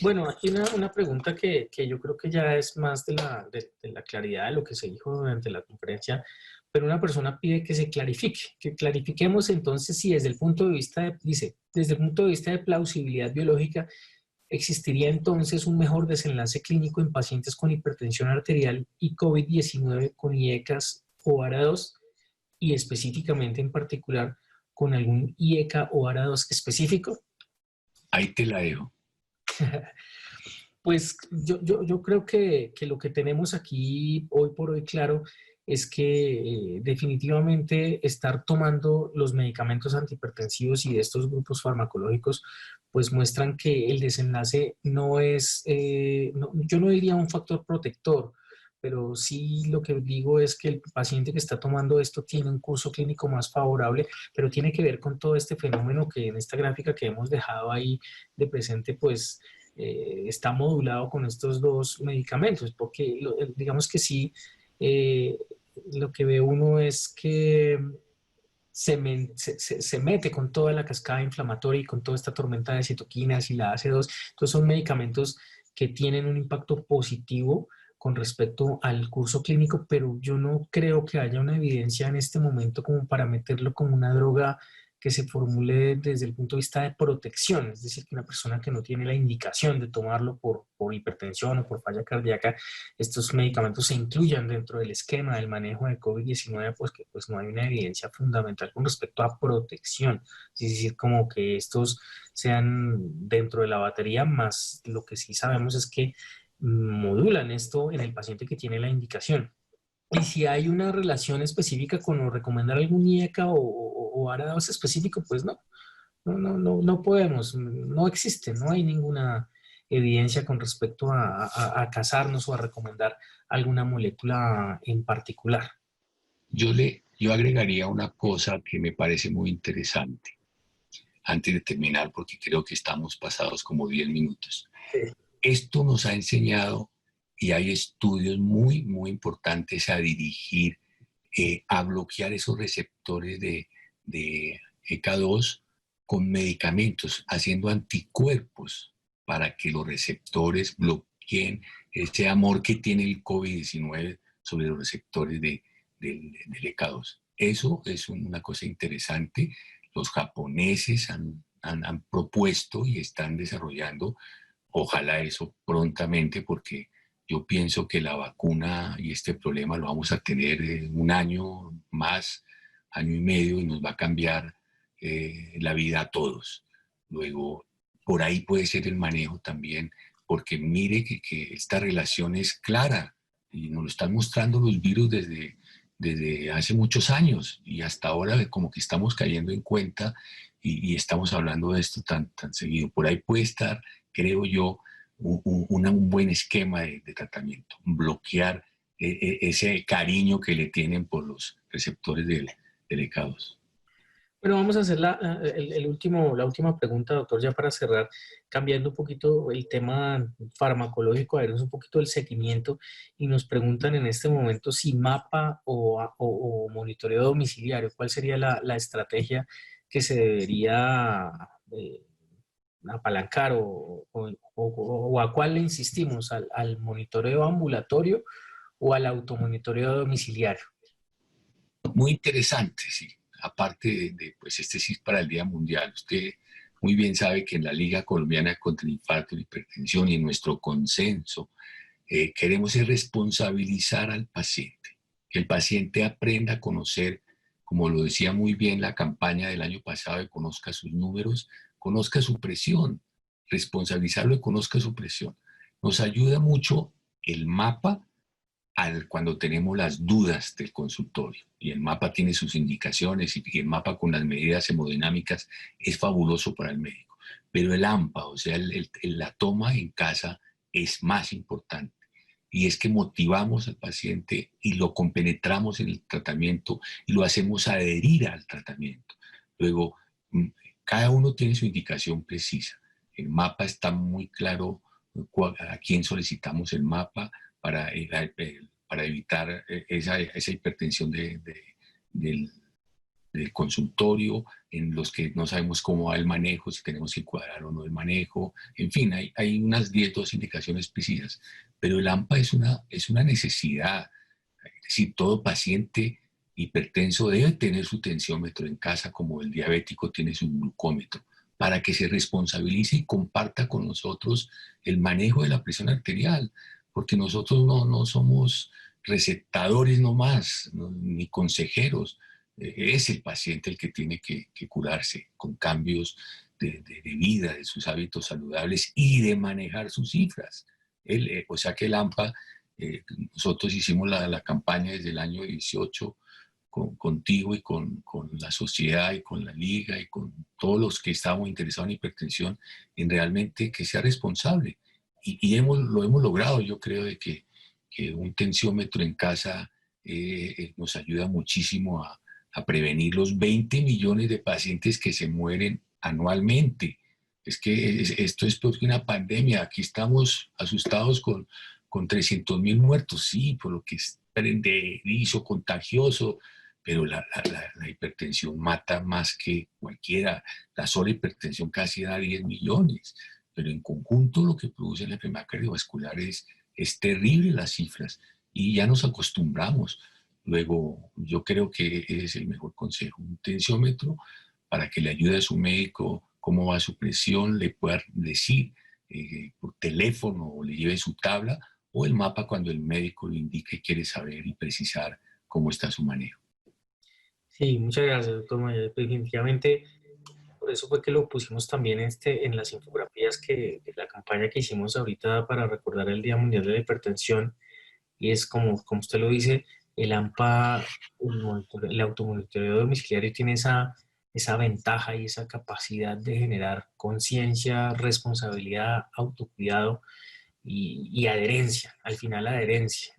Bueno, aquí una pregunta que yo creo que ya es más de la claridad de lo que se dijo durante la conferencia, pero una persona pide que se clarifique, que clarifiquemos entonces si desde el punto de vista dice, desde el punto de vista de plausibilidad biológica, ¿existiría entonces un mejor desenlace clínico en pacientes con hipertensión arterial y COVID-19 con IECAS o ARA2 y específicamente en particular con algún IECA o ARA2 específico?
Ahí te la dejo.
Pues yo creo que lo que tenemos aquí hoy por hoy claro es que definitivamente estar tomando los medicamentos antihipertensivos y de estos grupos farmacológicos pues muestran que el desenlace no es, yo no diría un factor protector, pero sí lo que digo es que el paciente que está tomando esto tiene un curso clínico más favorable, pero tiene que ver con todo este fenómeno que en esta gráfica que hemos dejado ahí de presente pues está modulado con estos dos medicamentos, porque digamos que sí, eh, lo que ve uno es que se mete con toda la cascada inflamatoria y con toda esta tormenta de citoquinas y la AC2. Entonces son medicamentos que tienen un impacto positivo con respecto al curso clínico, pero yo no creo que haya una evidencia en este momento como para meterlo como una droga que se formule desde el punto de vista de protección, es decir, que una persona que no tiene la indicación de tomarlo por hipertensión o por falla cardíaca, estos medicamentos se incluyan dentro del esquema del manejo de COVID-19, pues que pues no hay una evidencia fundamental con respecto a protección, es decir, como que estos sean dentro de la batería, más lo que sí sabemos es que modulan esto en el paciente que tiene la indicación. Y si hay una relación específica con recomendar algún IECA o ARA2 específico, pues no podemos, no existe, no hay ninguna evidencia con respecto a casarnos o a recomendar alguna molécula en particular.
Yo agregaría una cosa que me parece muy interesante antes de terminar, porque creo que estamos pasados como 10 minutos.
Sí.
Esto nos ha enseñado, y hay estudios muy, muy importantes a dirigir, a bloquear esos receptores de ECA2 con medicamentos, haciendo anticuerpos para que los receptores bloqueen ese amor que tiene el COVID-19 sobre los receptores del ECA2. Eso es una cosa interesante. Los japoneses han propuesto y están desarrollando, ojalá eso prontamente, porque yo pienso que la vacuna y este problema lo vamos a tener un año más, año y medio, y nos va a cambiar la vida a todos. Luego, por ahí puede ser el manejo también, porque mire que esta relación es clara y nos lo están mostrando los virus desde hace muchos años y hasta ahora como que estamos cayendo en cuenta y estamos hablando de esto tan seguido. Por ahí puede estar, creo yo, un buen esquema de tratamiento, bloquear ese cariño que le tienen por los receptores del ECA2.
Bueno, vamos a hacer la última pregunta, doctor, ya para cerrar, cambiando un poquito el tema farmacológico, a vernos un poquito el seguimiento, y nos preguntan en este momento si mapa o monitoreo domiciliario, ¿cuál sería la estrategia que se debería apalancar o a cuál le insistimos, al monitoreo ambulatorio o al automonitoreo domiciliario?
Muy interesante, sí. Aparte pues este sí es para el Día Mundial. Usted muy bien sabe que en la Liga Colombiana contra el Infarto y la Hipertensión y en nuestro consenso queremos es responsabilizar al paciente, que el paciente aprenda a conocer, como lo decía muy bien la campaña del año pasado, de conozca sus números, conozca su presión, responsabilizarlo y conozca su presión. Nos ayuda mucho el mapa cuando tenemos las dudas del consultorio. Y el mapa tiene sus indicaciones y el mapa con las medidas hemodinámicas es fabuloso para el médico. Pero el AMPA, o sea, la toma en casa es más importante. Y es que motivamos al paciente y lo compenetramos en el tratamiento y lo hacemos adherir al tratamiento. Luego, cada uno tiene su indicación precisa. El mapa está muy claro a quién solicitamos el mapa para evitar esa hipertensión del del consultorio, en los que no sabemos cómo va el manejo, si tenemos que cuadrar o no el manejo, en fin, hay unas 10, 12 indicaciones precisas, pero el AMPA es una necesidad, es decir, todo paciente hipertenso debe tener su tensiómetro en casa como el diabético tiene su glucómetro, para que se responsabilice y comparta con nosotros el manejo de la presión arterial, porque nosotros no somos receptadores nomás, ni consejeros. Es el paciente el que tiene que curarse con cambios de vida, de sus hábitos saludables y de manejar sus cifras. O sea que el AMPA, nosotros hicimos la campaña desde el año 18 contigo y con la sociedad y con la liga y con todos los que estábamos interesados en hipertensión, en realmente que sea responsable. Y lo hemos logrado, yo creo, de que un tensiómetro en casa nos ayuda muchísimo a prevenir los 20 millones de pacientes que se mueren anualmente. Es que esto es peor que una pandemia. Aquí estamos asustados con 300.000 muertos, sí, por lo que es prenderizo, contagioso, pero la hipertensión mata más que cualquiera. La sola hipertensión casi da 10 millones, pero en conjunto lo que produce la enfermedad cardiovascular es terrible las cifras y ya nos acostumbramos. Luego, yo creo que ese es el mejor consejo, un tensiómetro para que le ayude a su médico cómo va su presión, le pueda decir por teléfono o le lleve su tabla o el mapa cuando el médico le indique y quiere saber y precisar cómo está su manejo.
Sí, muchas gracias, doctor Moya. Definitivamente, por eso fue que lo pusimos también en las infografías de la campaña que hicimos ahorita para recordar el Día Mundial de la Hipertensión. Y es como usted lo dice, el AMPA, el automonitoreo domiciliario tiene esa ventaja y esa capacidad de generar conciencia, responsabilidad, autocuidado y adherencia. Al final, adherencia.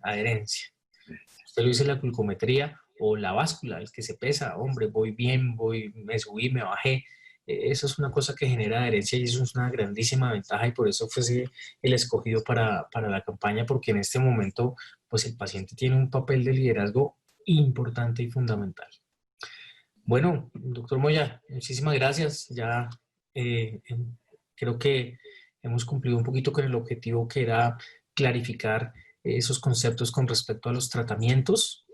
Usted lo dice la glucometría o la báscula, el que se pesa, hombre, voy bien, me subí, me bajé. Eso es una cosa que genera adherencia y eso es una grandísima ventaja y por eso fue el escogido para la campaña, porque en este momento pues el paciente tiene un papel de liderazgo importante y fundamental. Bueno, doctor Moya, muchísimas gracias. Ya creo que hemos cumplido un poquito con el objetivo que era clarificar esos conceptos con respecto a los tratamientos,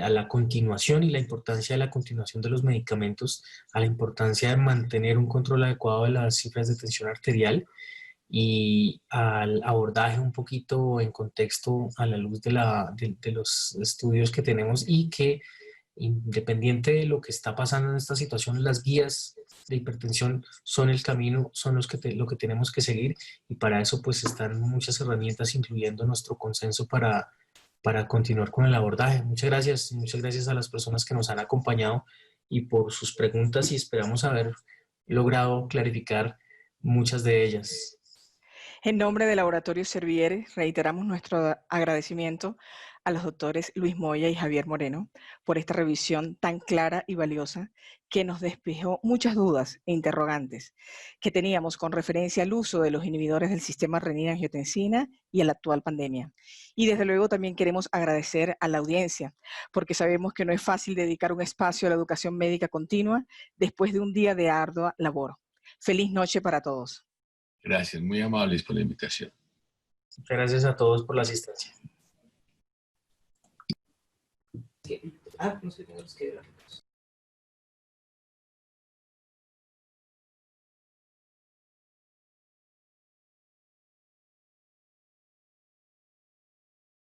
a la continuación y la importancia de la continuación de los medicamentos, a la importancia de mantener un control adecuado de las cifras de tensión arterial y al abordaje un poquito en contexto a la luz de los estudios que tenemos y que independiente de lo que está pasando en esta situación, las guías de hipertensión son el camino, son lo que tenemos que seguir y para eso pues están muchas herramientas, incluyendo nuestro consenso para continuar con el abordaje. Muchas gracias a las personas que nos han acompañado y por sus preguntas y esperamos haber logrado clarificar muchas de ellas.
En nombre del Laboratorio Servier, reiteramos nuestro agradecimiento a los doctores Luis Moya y Javier Moreno por esta revisión tan clara y valiosa que nos despejó muchas dudas e interrogantes que teníamos con referencia al uso de los inhibidores del sistema renina-angiotensina y a la actual pandemia. Y desde luego también queremos agradecer a la audiencia, porque sabemos que no es fácil dedicar un espacio a la educación médica continua después de un día de ardua labor. Feliz noche para todos.
Gracias, muy amables por la invitación.
Muchas gracias a todos por la asistencia. No sé, tengo que